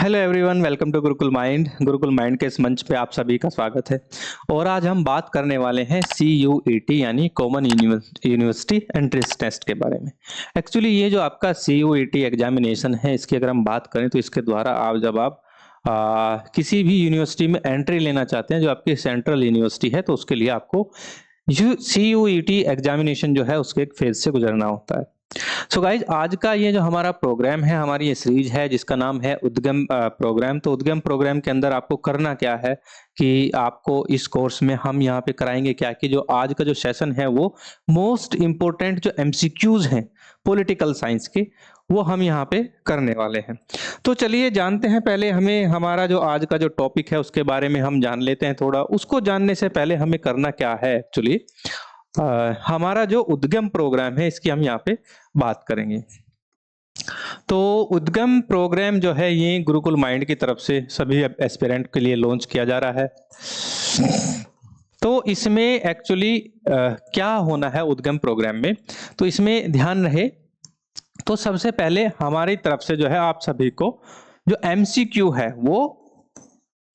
Hello everyone, welcome to Gurukul Mind. Gurukul Mind के इस मंच पे आप सभी का स्वागत है। और आज हम बात करने वाले हैं CUET यानी कॉमन यूनिवर्सिटी एंट्रेंस टेस्ट के बारे में। एक्चुअली ये जो आपका CUET एग्जामिनेशन है, इसकी अगर हम बात करें तो इसके द्वारा जब आप किसी भी यूनिवर्सिटी में एंट्री लेना चाहते हैं जो आपकी सेंट्रल यूनिवर्सिटी है, तो उसके लिए आपको CUET एग्जामिनेशन जो है उसके एक फेज से गुजरना होता है। सो गाइज, आज का ये जो हमारा प्रोग्राम है, हमारी ये सीरीज है जिसका नाम है उद्गम प्रोग्राम। तो उद्गम प्रोग्राम के अंदर आपको करना क्या है कि आपको इस कोर्स में हम यहाँ पे कराएंगे क्या कि जो आज का जो सेशन है वो मोस्ट इम्पोर्टेंट जो MCQs हैं पॉलिटिकल साइंस के, वो हम यहाँ पे करने वाले हैं। तो चलिए जानते हैं, पहले हमें हमारा जो आज का जो टॉपिक है उसके बारे में हम जान लेते हैं। थोड़ा उसको जानने से पहले हमें करना क्या है, एक्चुअली हमारा जो उद्गम प्रोग्राम है इसकी हम यहाँ पे बात करेंगे। तो उद्गम प्रोग्राम जो है ये गुरुकुल माइंड की तरफ से सभी एस्पिरेंट के लिए लॉन्च किया जा रहा है। तो इसमें एक्चुअली क्या होना है उद्गम प्रोग्राम में, तो इसमें ध्यान रहे तो सबसे पहले हमारी तरफ से जो है आप सभी को जो MCQ है वो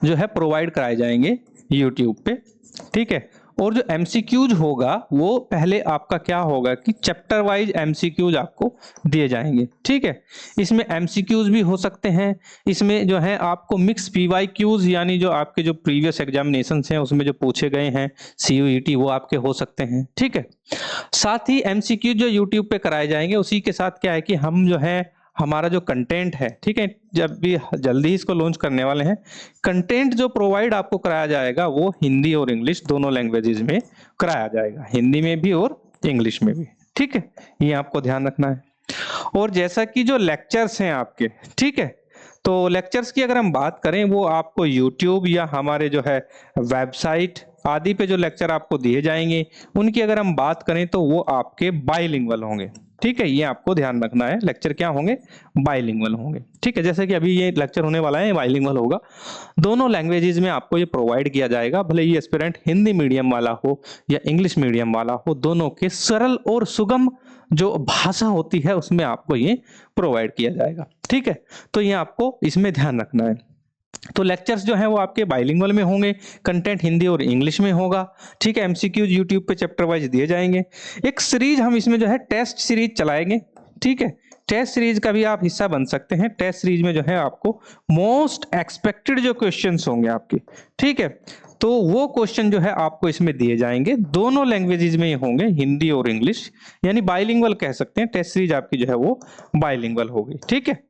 जो है प्रोवाइड कराए जाएंगे YouTube पे, ठीक है। और जो MCQs होगा वो पहले आपका क्या होगा कि चैप्टर वाइज MCQs आपको दिए जाएंगे, ठीक है। इसमें MCQs भी हो सकते हैं, इसमें जो है आपको मिक्स PYQs यानी जो आपके जो प्रीवियस एग्जामिनेशन हैं उसमें जो पूछे गए हैं CUET वो आपके हो सकते हैं, ठीक है। साथ ही MCQ जो YouTube पे कराए जाएंगे उसी के साथ क्या है कि हम जो है हमारा जो कंटेंट है, ठीक है, जब भी जल्दी ही इसको लॉन्च करने वाले हैं, कंटेंट जो प्रोवाइड आपको कराया जाएगा वो हिंदी और इंग्लिश दोनों लैंग्वेजेस में कराया जाएगा, हिंदी में भी और इंग्लिश में भी, ठीक है। ये आपको ध्यान रखना है। और जैसा कि जो लेक्चर्स हैं आपके, ठीक है, तो लेक्चर्स की अगर हम बात करें वो आपको YouTube या हमारे जो है वेबसाइट आदि पे जो लेक्चर आपको दिए जाएंगे उनकी अगर हम बात करें तो वो आपके बाइलिंगुअल होंगे, ठीक है। ये आपको ध्यान रखना है, लेक्चर क्या होंगे, बाइलिंगुअल होंगे, ठीक है। जैसे कि अभी ये लेक्चर होने वाला है बाइलिंगुअल होगा, दोनों लैंग्वेजेस में आपको ये प्रोवाइड किया जाएगा। भले ये एस्पिरेंट हिंदी मीडियम वाला हो या इंग्लिश मीडियम वाला हो, दोनों के सरल और सुगम जो भाषा होती है उसमें आपको ये प्रोवाइड किया जाएगा, ठीक है। तो ये आपको इसमें ध्यान रखना है। तो लेक्चर्स जो हैं वो आपके बाइलिंगुअल में होंगे, कंटेंट हिंदी और इंग्लिश में होगा, ठीक है। MCQs यूट्यूब पे चैप्टर वाइज दिए जाएंगे। एक सीरीज हम इसमें जो है टेस्ट सीरीज चलाएंगे, ठीक है। टेस्ट सीरीज का भी आप हिस्सा बन सकते हैं। टेस्ट सीरीज में जो है आपको मोस्ट एक्सपेक्टेड जो क्वेश्चंस होंगे आपके, ठीक है, तो वो क्वेश्चन जो है आपको इसमें दिए जाएंगे, दोनों लैंग्वेजेस में होंगे, हिंदी और इंग्लिश, यानी बाइलिंगुअल कह सकते हैं। टेस्ट सीरीज आपकी जो है वो बाइलिंगुअल होगी, ठीक है।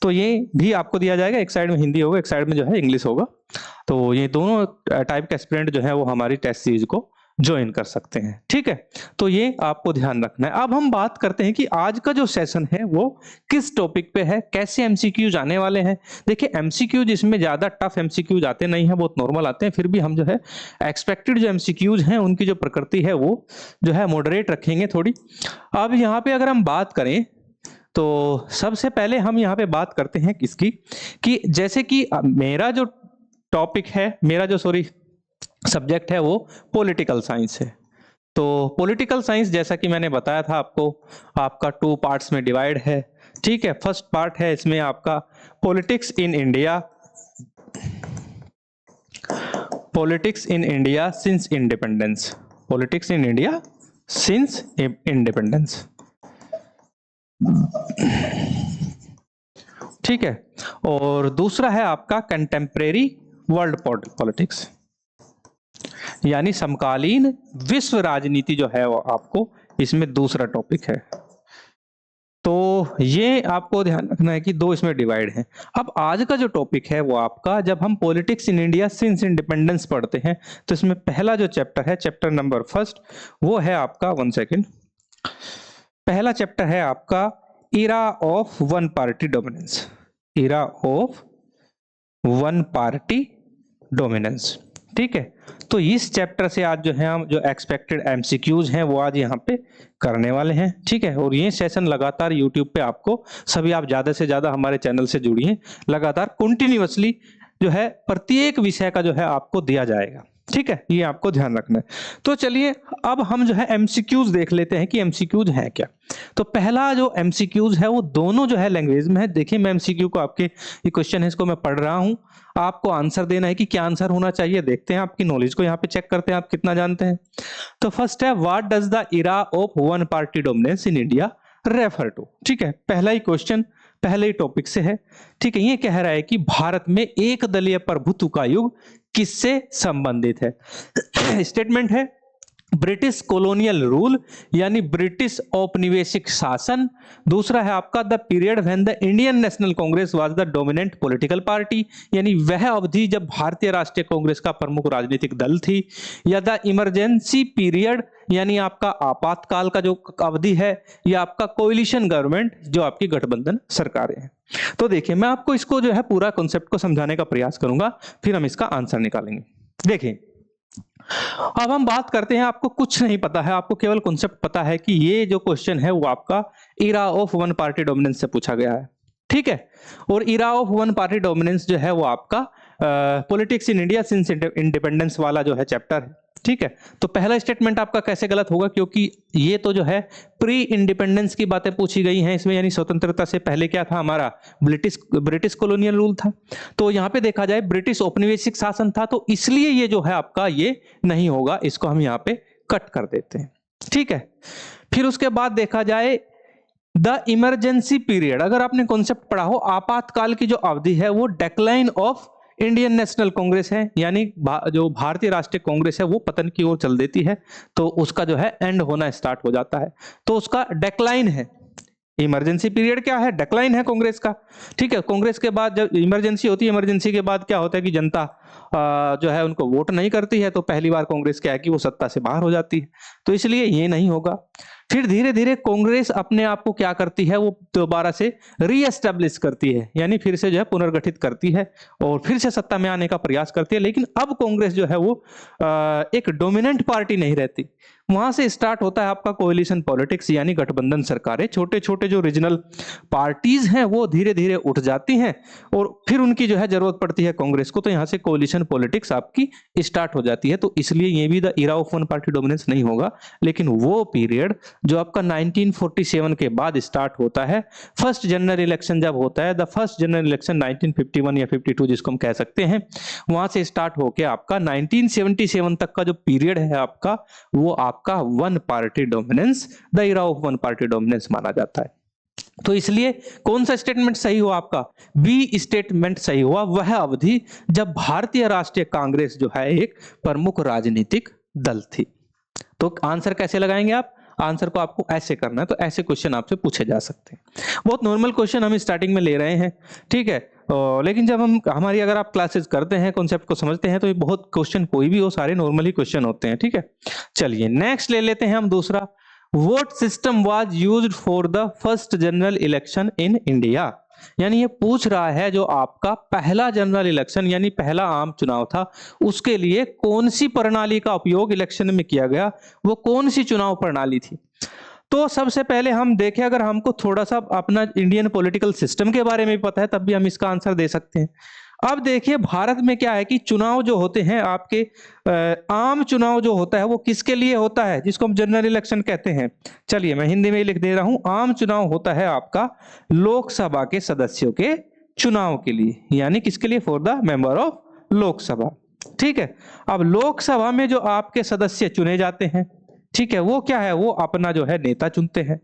तो ये भी आपको दिया जाएगा, एक साइड में हिंदी होगा, एक साइड में जो है इंग्लिश होगा। तो ये दोनों टाइप के एस्पिरेंट जो है वो हमारी टेस्ट सीरीज को ज्वाइन कर सकते हैं, ठीक है। तो ये आपको ध्यान रखना है। अब हम बात करते हैं कि आज का जो सेशन है वो किस टॉपिक पे है, कैसे MCQs आने वाले हैं। देखिए MCQ जिसमें ज्यादा टफ MCQs आते नहीं है, बहुत नॉर्मल आते हैं, फिर भी हम जो है एक्सपेक्टेड जो MCQs हैं उनकी जो प्रकृति है वो जो है मॉडरेट रखेंगे थोड़ी। अब यहाँ पे अगर हम बात करें तो सबसे पहले हम यहाँ पे बात करते हैं किसकी, कि जैसे कि मेरा जो टॉपिक है, मेरा जो सब्जेक्ट है वो पॉलिटिकल साइंस है। तो पॉलिटिकल साइंस जैसा कि मैंने बताया था आपको, आपका 2 पार्ट्स में डिवाइड है, ठीक है। फर्स्ट पार्ट है इसमें आपका politics in India, politics in India since independence, politics in India since independence, ठीक है। और दूसरा है आपका कंटेम्परेरी वर्ल्ड पॉलिटिक्स, यानी समकालीन विश्व राजनीति जो है वो आपको इसमें दूसरा टॉपिक है। तो ये आपको ध्यान रखना है कि 2 इसमें डिवाइड है। अब आज का जो टॉपिक है वो आपका, जब हम politics in India since independence पढ़ते हैं तो इसमें पहला जो चैप्टर है, चैप्टर नंबर 1 वो है आपका, 1 सेकेंड, पहला चैप्टर है आपका इरा of one party dominance, Ira of one party dominance, ठीक है। तो इस चैप्टर से आज जो है हम जो एक्सपेक्टेड MCQs हैं वो आज यहाँ पे करने वाले हैं, ठीक है। और ये सेशन लगातार YouTube पे आपको सभी, आप ज्यादा से ज्यादा हमारे चैनल से जुड़िए, लगातार कंटिन्यूअसली जो है प्रत्येक विषय का जो है आपको दिया जाएगा, ठीक है, ये आपको ध्यान रखना है। तो चलिए अब हम जो है एमसीक्यूज देख लेते हैं कि एमसीक्यूज है क्या। तो पहला जो एमसीक्यूज है वो दोनों जो है लैंग्वेज में है। देखिए मैं एमसीक्यू को आपके ये क्वेश्चन है इसको मैं पढ़ रहा हूं, आपको आंसर देना है कि क्या आंसर होना चाहिए। देखते हैं आपकी नॉलेज को यहाँ पे चेक करते हैं आप कितना जानते हैं। तो फर्स्ट है, what does the era of one party dominance in India refer to. ठीक है, पहला ही क्वेश्चन पहले ही टॉपिक से है। ठीक है, ये कह रहा है कि भारत में एक दलीय प्रभुत्व का युग किससे संबंधित है। स्टेटमेंट है ब्रिटिश कॉलोनियल रूल यानी ब्रिटिश औपनिवेशिक शासन। दूसरा है आपका the period when the Indian national Congress was the dominant political party, यानी वह अवधि जब भारतीय राष्ट्रीय कांग्रेस का प्रमुख राजनीतिक दल थी। या द इमरजेंसी पीरियड यानी आपका आपातकाल का जो अवधि है, या आपका कोलिशन गवर्नमेंट जो आपकी गठबंधन सरकारें हैं। तो देखिए मैं आपको इसको जो है पूरा कॉन्सेप्ट को समझाने का प्रयास करूंगा, फिर हम इसका आंसर निकालेंगे। देखिए अब हम बात करते हैं, आपको कुछ नहीं पता है, आपको केवल कॉन्सेप्ट पता है कि ये जो क्वेश्चन है वो आपका इरा ऑफ वन पार्टी डोमिनेंस से पूछा गया है। ठीक है, और इरा ऑफ वन पार्टी डोमिनेंस जो है वो आपका politics in India since independence वाला जो है चैप्टर है। ठीक है, तो पहला स्टेटमेंट आपका कैसे गलत होगा, क्योंकि ये तो जो है प्री इंडिपेंडेंस की बातें पूछी गई हैं इसमें, यानी स्वतंत्रता से पहले क्या था हमारा ब्रिटिश कॉलोनियल रूल था। तो यहां पे देखा जाए ब्रिटिश औपनिवेशिक शासन था, तो इसलिए ये जो है आपका ये नहीं होगा, इसको हम यहां पे कट कर देते हैं। ठीक है, फिर उसके बाद देखा जाए द इमरजेंसी पीरियड, अगर आपने कॉन्सेप्ट पढ़ा हो आपातकाल की जो अवधि है वो decline of Indian national Congress है, यानी जो भारतीय राष्ट्रीय कांग्रेस है वो पतन की ओर चल देती है, तो उसका जो है एंड होना स्टार्ट हो जाता है, तो उसका डेक्लाइन है। इमरजेंसी पीरियड क्या है, डेक्लाइन है कांग्रेस का। ठीक है, कांग्रेस के बाद जब इमरजेंसी होती है, इमरजेंसी के बाद क्या होता है कि जनता जो है उनको वोट नहीं करती है, तो पहली बार कांग्रेस क्या है कि वो सत्ता से बाहर हो जाती है, तो इसलिए ये नहीं होगा। फिर धीरे धीरे कांग्रेस अपने आप को क्या करती है, वो दोबारा से रीएस्टेब्लिश करती है, यानी फिर से जो है पुनर्गठित करती है और फिर से सत्ता में आने का प्रयास करती है। लेकिन अब कांग्रेस जो है वो एक डोमिनेंट पार्टी नहीं रहती, वहां से स्टार्ट होता है आपका कोएलिशन पॉलिटिक्स, यानी गठबंधन सरकारें। छोटे छोटे जो रीजनल पार्टीज हैं वो धीरे धीरे उठ जाती हैं और फिर उनकी जो है जरूरत पड़ती है कांग्रेस को, तो यहां से कोएलिशन पॉलिटिक्स आपकी स्टार्ट हो जाती है। तो इसलिए ये भी the era of one party dominance नहीं होगा, लेकिन वो पीरियड जो आपका 1947 के बाद स्टार्ट होता है, फर्स्ट जनरल इलेक्शन जब होता है, द फर्स्ट जनरल इलेक्शन 1951 या 52 जिसको हम कह सकते हैं, वहां से स्टार्ट होके आपका 1977 तक का जो पीरियड है आपका, वो आपका one party dominance, the era of one party dominance माना जाता है। तो इसलिए कौन सा स्टेटमेंट सही हुआ आपका, बी स्टेटमेंट सही हुआ। वह अवधि जब भारतीय राष्ट्रीय कांग्रेस जो है एक प्रमुख राजनीतिक दल थी। तो आंसर कैसे लगाएंगे आप, आंसर को आपको ऐसे करना है, तो ऐसे क्वेश्चन आपसे पूछे जा सकते हैं। बहुत नॉर्मल क्वेश्चन हम स्टार्टिंग में ले रहे हैं। ठीक है, लेकिन जब हम हमारी अगर आप क्लासेस करते हैं, कॉन्सेप्ट को समझते हैं, तो ये बहुत क्वेश्चन कोई भी हो, सारे नॉर्मल ही क्वेश्चन होते हैं। ठीक है, चलिए नेक्स्ट ले लेते हैं हम दूसरा। Vote system was used for the first general election in India, यानी ये पूछ रहा है जो आपका पहला जनरल इलेक्शन यानी पहला आम चुनाव था, उसके लिए कौन सी प्रणाली का उपयोग इलेक्शन में किया गया, वो कौन सी चुनाव प्रणाली थी। तो सबसे पहले हम देखें, अगर हमको थोड़ा सा अपना इंडियन पॉलिटिकल सिस्टम के बारे में भी पता है तब भी हम इसका आंसर दे सकते हैं। अब देखिए भारत में क्या है कि चुनाव जो होते हैं आपके आम चुनाव जो होता है वो किसके लिए होता है, जिसको हम जनरल इलेक्शन कहते हैं। चलिए मैं हिंदी में ही लिख दे रहा हूं, आम चुनाव होता है आपका लोकसभा के सदस्यों के चुनाव के लिए, यानी किसके लिए, for the member of Lok Sabha. ठीक है, अब लोकसभा में जो आपके सदस्य चुने जाते हैं, ठीक है, वो क्या है, वो अपना जो है नेता चुनते हैं,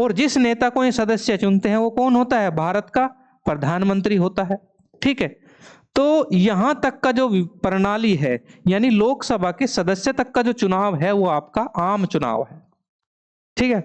और जिस नेता को ये सदस्य चुनते हैं वो कौन होता है, भारत का प्रधानमंत्री होता है। ठीक है, तो यहां तक का जो प्रणाली है, यानी लोकसभा के सदस्य तक का जो चुनाव है वो आपका आम चुनाव है। ठीक है,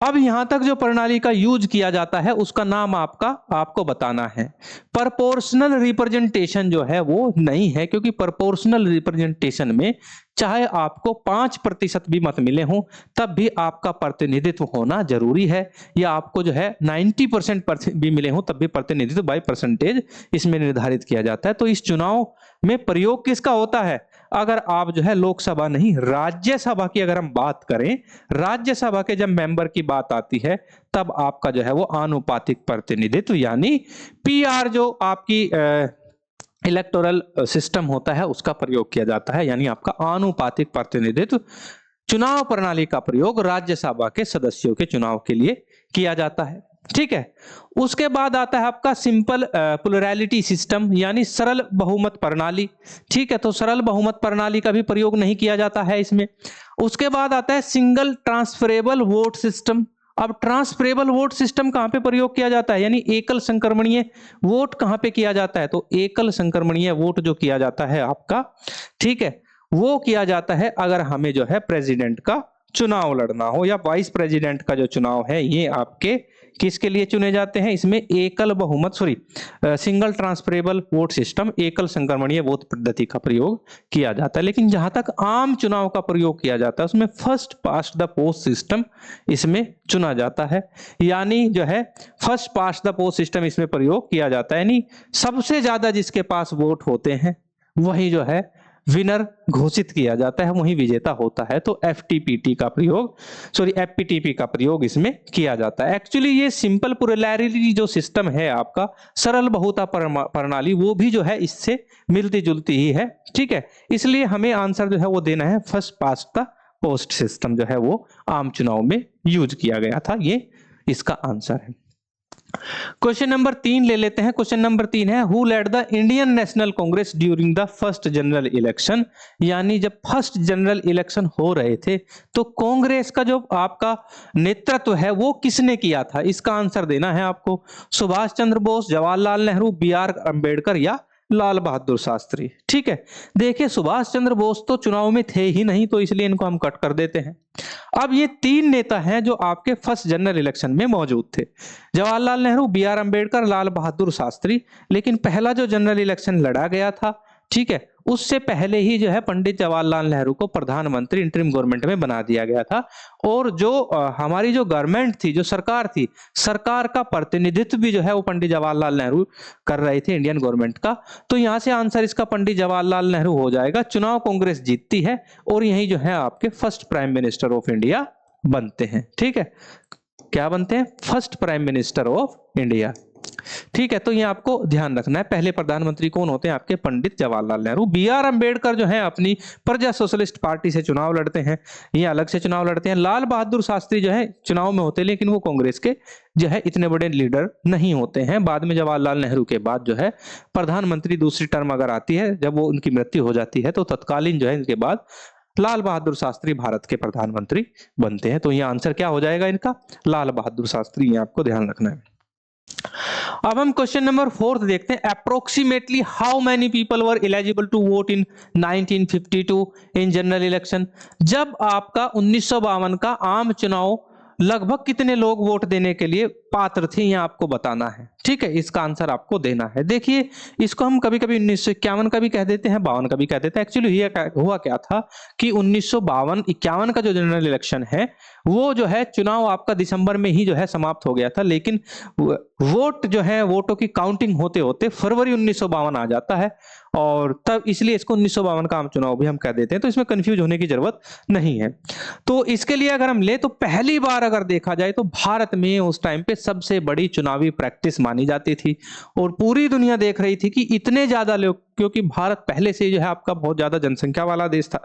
अब यहां तक जो प्रणाली का यूज किया जाता है उसका नाम आपको बताना है। प्रोपोर्शनल रिप्रेजेंटेशन जो है वो नहीं है, क्योंकि प्रोपोर्शनल रिप्रेजेंटेशन में चाहे आपको 5% भी मत मिले हों तब भी आपका प्रतिनिधित्व होना जरूरी है, या आपको जो है 90% भी मिले हों तब भी प्रतिनिधित्व बाय परसेंटेज इसमें निर्धारित किया जाता है। तो इस चुनाव में प्रयोग किसका होता है, अगर आप जो है लोकसभा नहीं राज्यसभा की अगर हम बात करें, राज्यसभा के जब मेंबर की बात आती है तब आपका जो है वो आनुपातिक प्रतिनिधित्व यानी पीआर जो आपकी इलेक्टोरल सिस्टम होता है उसका प्रयोग किया जाता है, यानी आपका आनुपातिक प्रतिनिधित्व चुनाव प्रणाली का प्रयोग राज्यसभा के सदस्यों के चुनाव के लिए किया जाता है। ठीक है, उसके बाद आता है आपका सिंपल प्लुरैलिटी सिस्टम, यानी सरल बहुमत प्रणाली। ठीक है, तो सरल बहुमत प्रणाली का भी प्रयोग नहीं किया जाता है इसमें। उसके बाद आता है सिंगल ट्रांसफरेबल वोट सिस्टम। अब ट्रांसफरेबल वोट सिस्टम कहां पे प्रयोग किया जाता है, यानी एकल संक्रमणीय वोट कहां पे किया जाता है, तो एकल संक्रमणीय वोट जो किया जाता है आपका, ठीक है, वो किया जाता है अगर हमें जो है प्रेसिडेंट का चुनाव लड़ना हो या वाइस प्रेसिडेंट का जो चुनाव है ये आपके किसके लिए चुने जाते हैं, इसमें एकल बहुमत सिंगल ट्रांसफरेबल वोट सिस्टम, एकल संक्रमणीय वोट पद्धति का प्रयोग किया जाता है। लेकिन जहां तक आम चुनाव का प्रयोग किया जाता है उसमें first past the post system इसमें चुना जाता है, यानी जो है first past the post system इसमें प्रयोग किया जाता है, यानी सबसे ज्यादा जिसके पास वोट होते हैं वही जो है विनर घोषित किया जाता है, वही विजेता होता है। तो एफटीपीटी का प्रयोग एफपीटीपी का प्रयोग इसमें किया जाता है। एक्चुअली ये सिंपल प्लुरैलिटी जो सिस्टम है आपका, सरल बहुमत प्रणाली, वो भी जो है इससे मिलती जुलती ही है। ठीक है, इसलिए हमें आंसर जो है वो देना है first past the post system जो है वो आम चुनाव में यूज किया गया था, ये इसका आंसर है। क्वेश्चन नंबर 3 ले लेते हैं। क्वेश्चन नंबर 3 है, who led the Indian national Congress during the first general election, यानी जब फर्स्ट जनरल इलेक्शन हो रहे थे तो कांग्रेस का जो आपका नेतृत्व है वो किसने किया था, इसका आंसर देना है आपको। सुभाष चंद्र बोस, जवाहरलाल नेहरू, बी आर अम्बेडकर या लाल बहादुर शास्त्री। ठीक है, देखिए सुभाष चंद्र बोस तो चुनाव में थे ही नहीं, तो इसलिए इनको हम कट कर देते हैं। अब ये 3 नेता हैं जो आपके फर्स्ट जनरल इलेक्शन में मौजूद थे, जवाहरलाल नेहरू, बी आर अम्बेडकर, लाल बहादुर शास्त्री। लेकिन पहला जो जनरल इलेक्शन लड़ा गया था, ठीक है, उससे पहले ही जो है पंडित जवाहरलाल नेहरू को प्रधानमंत्री इंटरिम गवर्नमेंट में बना दिया गया था। और जो हमारी जो गवर्नमेंट थी, जो सरकार थी, सरकार का प्रतिनिधित्व भी जो है वो पंडित जवाहरलाल नेहरू कर रहे थे इंडियन गवर्नमेंट का। तो यहां से आंसर इसका पंडित जवाहरलाल नेहरू हो जाएगा। चुनाव कांग्रेस जीतती है और यही जो है आपके first prime minister of India बनते हैं। ठीक है, क्या बनते हैं, first prime minister of India. ठीक है, तो ये आपको ध्यान रखना है। पहले प्रधानमंत्री कौन होते हैं आपके, पंडित जवाहरलाल नेहरू। बी आर अम्बेडकर जो है अपनी प्रजा सोशलिस्ट पार्टी से चुनाव लड़ते हैं, ये अलग से चुनाव लड़ते हैं। लाल बहादुर शास्त्री जो है चुनाव में होते हैं लेकिन वो कांग्रेस के जो है इतने बड़े लीडर नहीं होते हैं। बाद में जवाहरलाल नेहरू के बाद जो है प्रधानमंत्री दूसरी टर्म अगर आती है, जब वो उनकी मृत्यु हो जाती है, तो तत्कालीन जो है इनके बाद लाल बहादुर शास्त्री भारत के प्रधानमंत्री बनते हैं। तो ये आंसर क्या हो जाएगा इनका, लाल बहादुर शास्त्री, ये आपको ध्यान रखना है। अब हम क्वेश्चन नंबर 4 देखते हैं। Approximately how many people were eligible to vote in 1952 in general election, जब आपका 1952 का आम चुनाव लगभग कितने लोग वोट देने के लिए पात्र थे, यह आपको बताना है। ठीक है, इसका आंसर आपको देना है। देखिए, इसको हम कभी कभी 1951 का भी कह देते हैं, 52 का भी कह देते हैं। एक्चुअली हुआ क्या था कि 1952-51 का जो जनरल इलेक्शन है वो जो है चुनाव आपका दिसंबर में ही जो है समाप्त हो गया था, लेकिन वोट जो है, वोटों की काउंटिंग होते होते फरवरी 1952 आ जाता है, और तब इसलिए इसको 1952 का आम चुनाव भी हम कह देते हैं। तो इसमें कंफ्यूज होने की जरूरत नहीं है। तो इसके लिए अगर हम ले तो पहली बार अगर देखा जाए तो भारत में उस टाइम पे सबसे बड़ी चुनावी प्रैक्टिस मानी जाती थी, और पूरी दुनिया देख रही थी कि इतने ज्यादा लोग, क्योंकि भारत पहले से जो है आपका बहुत ज्यादा जनसंख्या वाला देश था,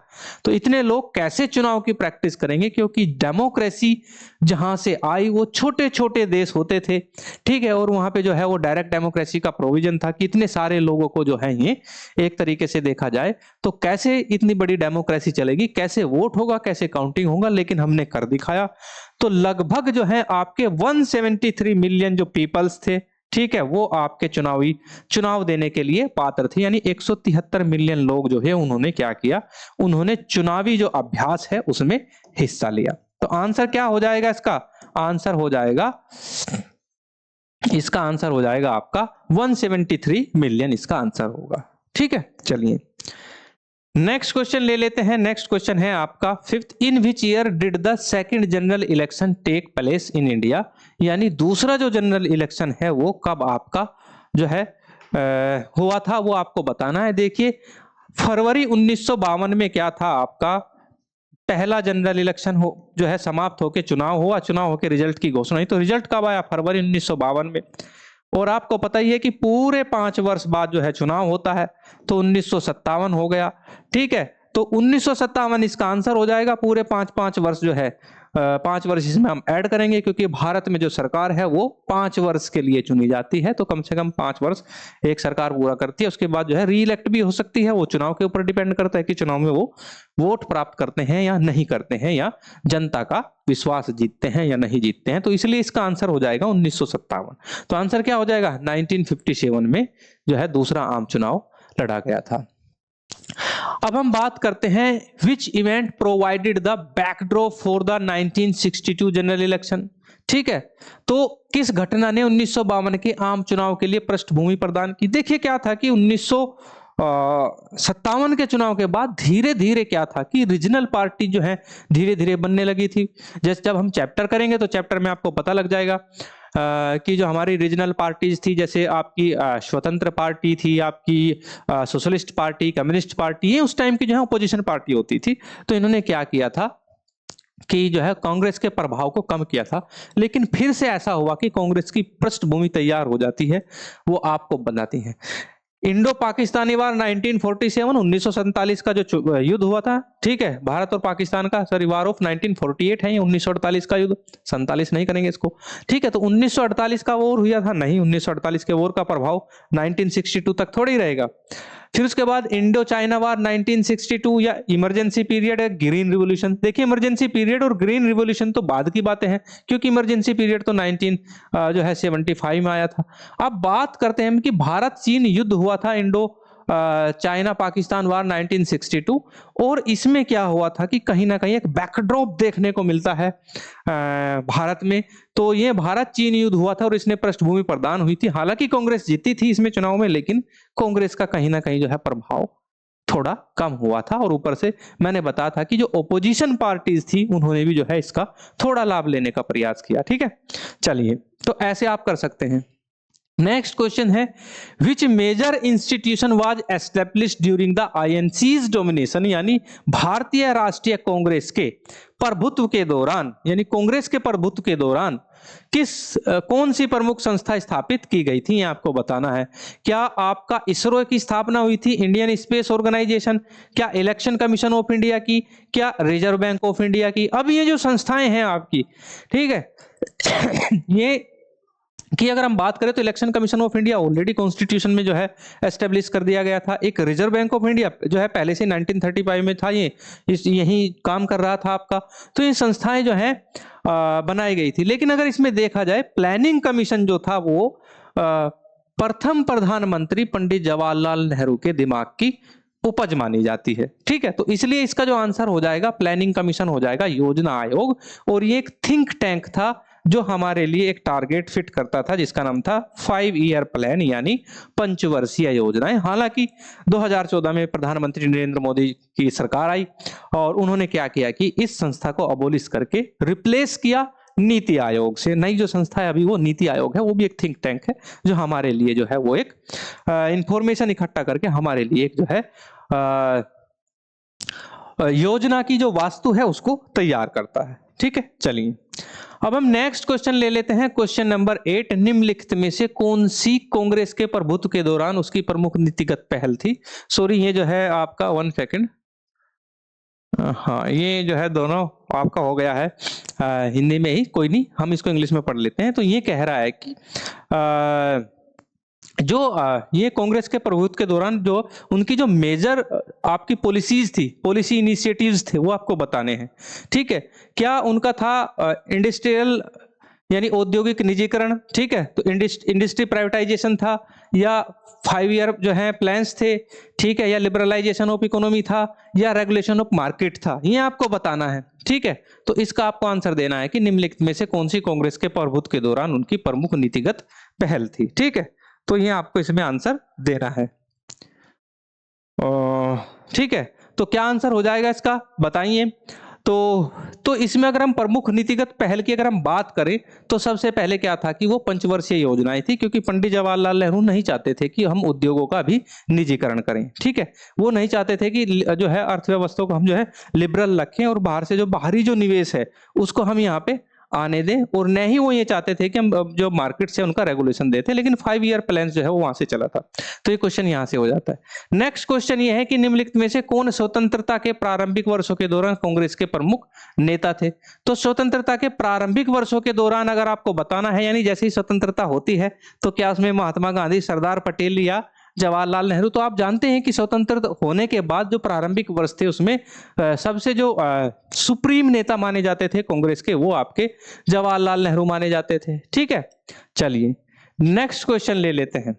तो इतने लोग कैसे चुनाव की प्रैक्टिस करेंगे, क्योंकि डेमोक्रेसी जहां से आई वो छोटे छोटे देश होते थे। ठीक है, और वहां पे जो है वो डायरेक्ट डेमोक्रेसी का प्रोविजन था कि इतने सारे लोगों को जो है ये एक तरीके से देखा जाए तो कैसे इतनी बड़ी डेमोक्रेसी चलेगी, कैसे वोट होगा, कैसे काउंटिंग होगा, लेकिन हमने कर दिखाया। तो लगभग जो है आपके 173 मिलियन जो पीपल्स थे, ठीक है, वो आपके चुनाव देने के लिए पात्र थे, यानी 173 मिलियन लोग जो है उन्होंने क्या किया, उन्होंने चुनावी जो अभ्यास है उसमें हिस्सा लिया। तो आंसर क्या हो जाएगा, इसका आंसर हो जाएगा, इसका आंसर हो जाएगा आपका 173 मिलियन, इसका आंसर होगा। ठीक है, चलिए नेक्स्ट क्वेश्चन ले लेते हैं। नेक्स्ट क्वेश्चन है आपका 5th, in which year did the second general election take place in India, यानी दूसरा जो जनरल इलेक्शन है वो कब आपका जो है हुआ था, वो आपको बताना है। देखिए, फरवरी 1952 में क्या था आपका, पहला जनरल इलेक्शन जो है समाप्त होकर चुनाव हुआ, चुनाव होकर रिजल्ट की घोषणा हुई। तो रिजल्ट कब आया, फरवरी 1952 में। और आपको पता ही है कि पूरे 5 वर्ष बाद जो है चुनाव होता है, तो 1957 हो गया। ठीक है, तो 1957 इसका आंसर हो जाएगा। पूरे 5-5 वर्ष जो है 5 वर्ष इसमें हम ऐड करेंगे, क्योंकि भारत में जो सरकार है वो 5 वर्ष के लिए चुनी जाती है, तो कम से कम 5 वर्ष एक सरकार पूरा करती है। उसके बाद जो है री इलेक्ट भी हो सकती है, वो चुनाव के ऊपर डिपेंड करता है कि चुनाव में वो वोट प्राप्त करते हैं या नहीं करते हैं, या जनता का विश्वास जीतते हैं या नहीं जीतते हैं। तो इसलिए इसका आंसर हो जाएगा 1957। तो आंसर क्या हो जाएगा? 1957 में जो है दूसरा आम चुनाव लड़ा गया था। अब हम बात करते हैं which event provided the backdrop for the 1962 general election. ठीक है, तो किस घटना ने 1952 के आम चुनाव के लिए पृष्ठभूमि प्रदान की? देखिए क्या था कि 1957 के चुनाव के बाद धीरे धीरे क्या था कि रीजनल पार्टी जो है धीरे धीरे बनने लगी थी। जैसे जब हम चैप्टर करेंगे तो चैप्टर में आपको पता लग जाएगा कि जो हमारी रीजनल पार्टीज थी, जैसे आपकी स्वतंत्र पार्टी थी, आपकी सोशलिस्ट पार्टी, कम्युनिस्ट पार्टी, ये उस टाइम की जो है अपोजिशन पार्टी होती थी। तो इन्होंने क्या किया था कि जो है कांग्रेस के प्रभाव को कम किया था। लेकिन फिर से ऐसा हुआ कि कांग्रेस की पृष्ठभूमि तैयार हो जाती है, वो आपको बताती है। इंडो पाकिस्तानी वार 1947 1947 का जो युद्ध हुआ था, ठीक है, भारत और पाकिस्तान का, सॉरी, वार ऑफ 1948 है ये, 1948 का युद्ध, 47 नहीं करेंगे इसको। ठीक है, तो 1948 का वॉर हुआ था, नहीं, 1948 के वॉर का प्रभाव 1962 तक थोड़ी ही रहेगा। फिर उसके बाद इंडो चाइना वार 1962, या इमरजेंसी पीरियड है, ग्रीन रिवॉल्यूशन। देखिए इमरजेंसी पीरियड और ग्रीन रिवॉल्यूशन तो बाद की बातें हैं, क्योंकि इमरजेंसी पीरियड तो 1975 में आया था। अब बात करते हैं कि भारत चीन युद्ध हुआ था, इंडो चाइना पाकिस्तान वार 1962, और इसमें क्या हुआ था कि कहीं ना कहीं एक बैकड्रॉप देखने को मिलता है भारत में। तो ये भारत चीन युद्ध हुआ था और इसने पृष्ठभूमि प्रदान हुई थी। हालांकि कांग्रेस जीती थी इसमें चुनाव में, लेकिन कांग्रेस का कहीं ना कहीं जो है प्रभाव थोड़ा कम हुआ था। और ऊपर से मैंने बताया था कि जो ओपोजिशन पार्टीज थी उन्होंने भी जो है इसका थोड़ा लाभ लेने का प्रयास किया। ठीक है, चलिए, तो ऐसे आप कर सकते हैं। नेक्स्ट क्वेश्चन है which major institution was established during the INC's domination, यानी भारतीय राष्ट्रीय कांग्रेस के प्रभुत्व के दौरान, यानी कांग्रेस के प्रभुत्व के दौरान कौन सी प्रमुख संस्था स्थापित की गई थी, ये आपको बताना है। क्या आपका इसरो की स्थापना हुई थी, इंडियन स्पेस ऑर्गेनाइजेशन, क्या इलेक्शन कमीशन ऑफ इंडिया की, क्या रिजर्व बैंक ऑफ इंडिया की? अब ये जो संस्थाएं हैं आपकी, ठीक है, ये कि अगर हम बात करें तो election commission of India already constitution में जो है एस्टेब्लिश कर दिया गया था। एक रिजर्व बैंक ऑफ इंडिया जो है पहले से 1935 में था, ये यही काम कर रहा था आपका। तो ये संस्थाएं जो है बनाई गई थी। लेकिन अगर इसमें देखा जाए, प्लानिंग कमीशन जो था वो प्रथम प्रधानमंत्री पंडित जवाहरलाल नेहरू के दिमाग की उपज मानी जाती है। ठीक है, तो इसलिए इसका जो आंसर हो जाएगा प्लानिंग कमीशन हो जाएगा, योजना आयोग। और ये एक थिंक टैंक था जो हमारे लिए एक टारगेट फिट करता था, जिसका नाम था 5 ईयर प्लान, यानी पंचवर्षीय योजनाएं। हालांकि 2014 में प्रधानमंत्री नरेंद्र मोदी की सरकार आई और उन्होंने क्या किया कि इस संस्था को अबोलिश करके रिप्लेस किया नीति आयोग से। नई जो संस्था है अभी वो नीति आयोग है, वो भी एक थिंक टैंक है जो हमारे लिए जो है वो एक इंफॉर्मेशन इकट्ठा करके हमारे लिए एक जो है योजना की जो वास्तु है उसको तैयार करता है। ठीक है, चलिए अब हम नेक्स्ट क्वेश्चन ले लेते हैं। क्वेश्चन नंबर 8, निम्नलिखित में से कौन सी कांग्रेस के प्रभुत्व के दौरान उसकी प्रमुख नीतिगत पहल थी? सॉरी, ये जो है आपका 1 सेकंड, हाँ, ये जो है दोनों आपका हो गया है हिंदी में ही, कोई नहीं, हम इसको इंग्लिश में पढ़ लेते हैं। तो ये कह रहा है कि जो ये कांग्रेस के प्रभुत्व के दौरान जो उनकी जो मेजर आपकी पॉलिसीज थी, पॉलिसी इनिशिएटिव्स थे, वो आपको बताने हैं। ठीक है, क्या उनका था इंडस्ट्रियल यानी औद्योगिक निजीकरण, ठीक है, तो इंडस्ट्री प्राइवेटाइजेशन था, या 5 ईयर जो है प्लान्स थे, ठीक है, या लिबरलाइजेशन ऑफ इकोनॉमी था, या रेगुलेशन ऑफ मार्केट था, ये आपको बताना है। ठीक है, तो इसका आपको आंसर देना है कि निम्नलिखित में से कौन सी कांग्रेस के प्रभुत्व के दौरान उनकी प्रमुख नीतिगत पहल थी। ठीक है, तो ये आपको इसमें आंसर देना है। ठीक है, तो क्या आंसर हो जाएगा इसका, बताइए। तो इसमें अगर हम प्रमुख नीतिगत पहल की अगर हम बात करें तो सबसे पहले क्या था कि वो पंचवर्षीय योजनाएं थी, क्योंकि पंडित जवाहरलाल नेहरू नहीं चाहते थे कि हम उद्योगों का भी निजीकरण करें। ठीक है, वो नहीं चाहते थे कि जो है अर्थव्यवस्था को हम जो है लिबरल रखें और बाहर से जो बाहरी जो निवेश है उसको हम यहाँ पे आने दें, और न ही वो ये चाहते थे कि हम जो मार्केट से उनका रेगुलेशन देते, लेकिन 5 ईयर प्लान जो है वो वहां से चला था। तो ये क्वेश्चन यहां से हो जाता है। नेक्स्ट क्वेश्चन ये है कि निम्नलिखित में से कौन स्वतंत्रता के प्रारंभिक वर्षों के दौरान कांग्रेस के प्रमुख नेता थे? तो स्वतंत्रता के प्रारंभिक वर्षों के दौरान अगर आपको बताना है, यानी जैसे ही स्वतंत्रता होती है तो क्या उसमें महात्मा गांधी, सरदार पटेल या जवाहरलाल नेहरू? तो आप जानते हैं कि स्वतंत्र होने के बाद जो प्रारंभिक वर्ष थे उसमें सबसे जो सुप्रीम नेता माने जाते थे कांग्रेस के, वो आपके जवाहरलाल नेहरू माने जाते थे। ठीक है, चलिए नेक्स्ट क्वेश्चन ले लेते हैं।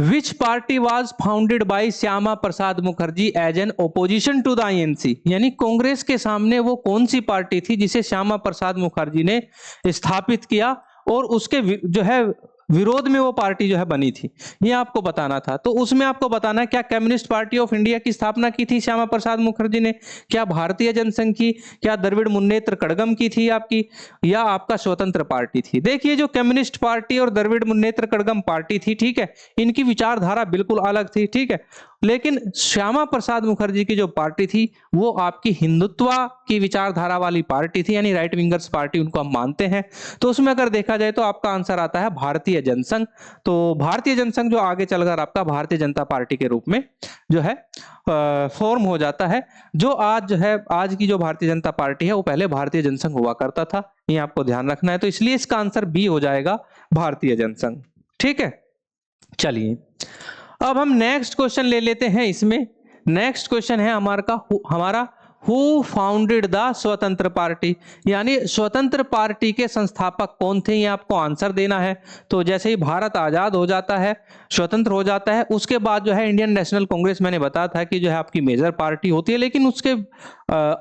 Which party was founded by Shyama Prasad Mukherjee as an opposition to the INC? यानी कांग्रेस के सामने वो कौन सी पार्टी थी जिसे श्यामा प्रसाद मुखर्जी ने स्थापित किया और उसके जो है विरोध में वो पार्टी जो है बनी थी, ये आपको बताना था। तो उसमें आपको बताना है क्या कम्युनिस्ट पार्टी ऑफ इंडिया की स्थापना की थी श्यामा प्रसाद मुखर्जी ने, क्या भारतीय जनसंघ की, क्या द्रविड़ मुन्नेत्र कड़गम की थी आपकी, या आपका स्वतंत्र पार्टी थी? देखिए जो कम्युनिस्ट पार्टी और द्रविड़ मुन्नेत्र कड़गम पार्टी थी, ठीक है, इनकी विचारधारा बिल्कुल अलग थी। ठीक है, लेकिन श्यामा प्रसाद मुखर्जी की जो पार्टी थी वो आपकी हिंदुत्व की विचारधारा वाली पार्टी थी, यानी राइट विंगर्स पार्टी उनको हम मानते हैं। तो उसमें अगर देखा जाए तो आपका आंसर आता है भारतीय जनसंघ। तो भारतीय जनसंघ जो आगे चलकर आपका भारतीय जनता पार्टी के रूप में जो है फॉर्म हो जाता है। जो आज जो है, आज की जो भारतीय जनता पार्टी है वो पहले भारतीय जनसंघ हुआ करता था, ये आपको ध्यान रखना है। तो इसलिए इसका आंसर बी हो जाएगा, भारतीय जनसंघ। ठीक है, चलिए अब हम नेक्स्ट क्वेश्चन ले लेते हैं। इसमें नेक्स्ट क्वेश्चन है हमारा हु फाउंडेड द स्वतंत्र पार्टी? यानी स्वतंत्र पार्टी के संस्थापक कौन थे, ये आपको आंसर देना है। तो जैसे ही भारत आजाद हो जाता है, स्वतंत्र हो जाता है, उसके बाद जो है इंडियन नेशनल कांग्रेस, मैंने बताया था कि जो है आपकी मेजर पार्टी होती है, लेकिन उसके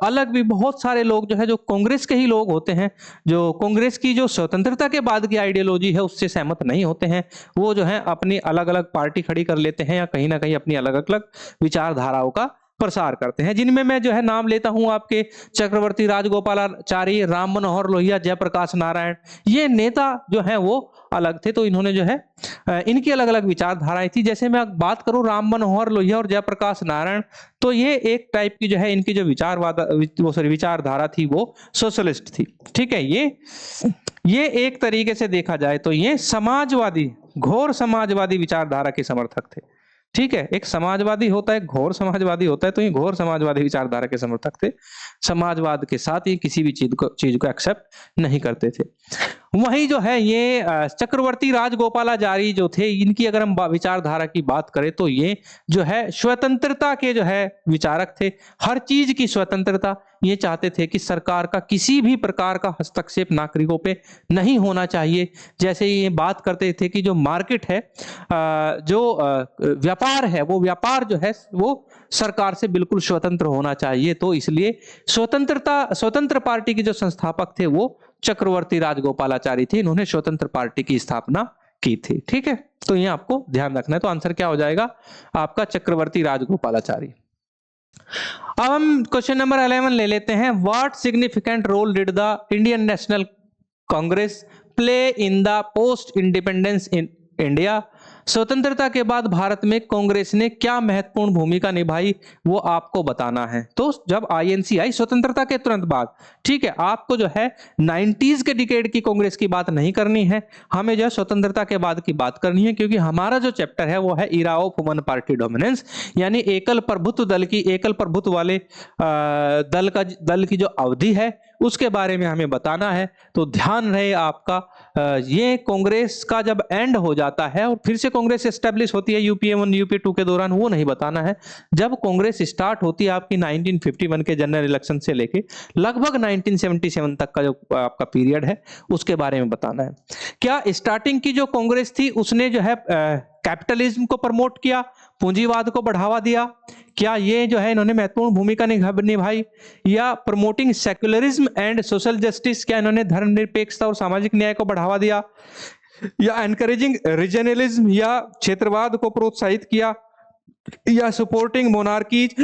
अलग भी बहुत सारे लोग जो है जो कांग्रेस के ही लोग होते हैं, जो कांग्रेस की जो स्वतंत्रता के बाद की आइडियोलॉजी है उससे सहमत नहीं होते हैं, वो जो है अपनी अलग अलग पार्टी खड़ी कर लेते हैं या कहीं ना कहीं अपनी अलग अलग विचारधाराओं का प्रसार करते हैं, जिनमें मैं जो है नाम लेता हूं आपके चक्रवर्ती राजगोपालाचारी, राम मनोहर लोहिया, जयप्रकाश नारायण। ये नेता जो है वो अलग थे, तो इन्होंने जो है इनकी अलग अलग विचारधाराएं थी। जैसे मैं बात करूं राम मनोहर लोहिया और जयप्रकाश नारायण, तो ये एक टाइप की जो है इनकी जो विचारधारा थी वो सोशलिस्ट थी। ठीक है, ये एक तरीके से देखा जाए तो ये समाजवादी, घोर समाजवादी विचारधारा के समर्थक थे। ठीक है, एक समाजवादी होता है, घोर समाजवादी होता है, तो ये घोर समाजवादी विचारधारा के समर्थक थे। समाजवाद के साथ ये किसी भी चीज को एक्सेप्ट नहीं करते थे। वहीं जो है ये चक्रवर्ती राजगोपालाचारी जो थे, इनकी अगर हम विचारधारा की बात करें तो ये जो है स्वतंत्रता के जो है विचारक थे। हर चीज की स्वतंत्रता, ये चाहते थे कि सरकार का किसी भी प्रकार का हस्तक्षेप नागरिकों पे नहीं होना चाहिए। जैसे ये बात करते थे कि जो मार्केट है, जो व्यापार है, वो व्यापार जो है वो सरकार से बिल्कुल स्वतंत्र होना चाहिए। तो इसलिए स्वतंत्र पार्टी के जो संस्थापक थे वो चक्रवर्ती राजगोपालाचारी थे, इन्होंने स्वतंत्र पार्टी की स्थापना की थी। ठीक है, तो ये आपको ध्यान रखना है। तो आंसर क्या हो जाएगा आपका, चक्रवर्ती राजगोपालाचारी। अब हम क्वेश्चन नंबर 11 ले लेते हैं। What significant role did the Indian national Congress play in the post independence in India? स्वतंत्रता के बाद भारत में कांग्रेस ने क्या महत्वपूर्ण भूमिका निभाई, वो आपको बताना है। तो जब आईएनसी आई स्वतंत्रता के तुरंत बाद, ठीक है, आपको जो है 90s के डिकेड की कांग्रेस की बात नहीं करनी है, हमें जो है स्वतंत्रता के बाद की बात करनी है, क्योंकि हमारा जो चैप्टर है वो है इरा ऑफ वन पार्टी डोमिनेंस, यानी एकल प्रभुत्व दल की, एकल प्रभुत्व वाले दल की जो अवधि है उसके बारे में हमें बताना है। तो ध्यान रहे आपका, ये कांग्रेस का जब एंड हो जाता है और फिर से कांग्रेस एस्टेब्लिश होती है यूपीए 1 यूपीए 2 के दौरान, वो नहीं बताना है। जब कांग्रेस स्टार्ट होती है आपकी 1951 के जनरल इलेक्शन से लेके लगभग 1977 तक का जो आपका पीरियड है उसके बारे में बताना है। क्या स्टार्टिंग की जो कांग्रेस थी उसने जो है कैपिटलिज्म को प्रमोट किया, पूंजीवाद को बढ़ावा दिया? क्या ये जो है इन्होंने महत्वपूर्ण भूमिका निभाई? या promoting secularism and social justice, क्या इन्होंने धर्मनिरपेक्षता और सामाजिक न्याय को बढ़ावा दिया? या एनकरेजिंग रीजनलिज्म या क्षेत्रवाद को प्रोत्साहित किया? या सपोर्टिंग मोनार्कीज,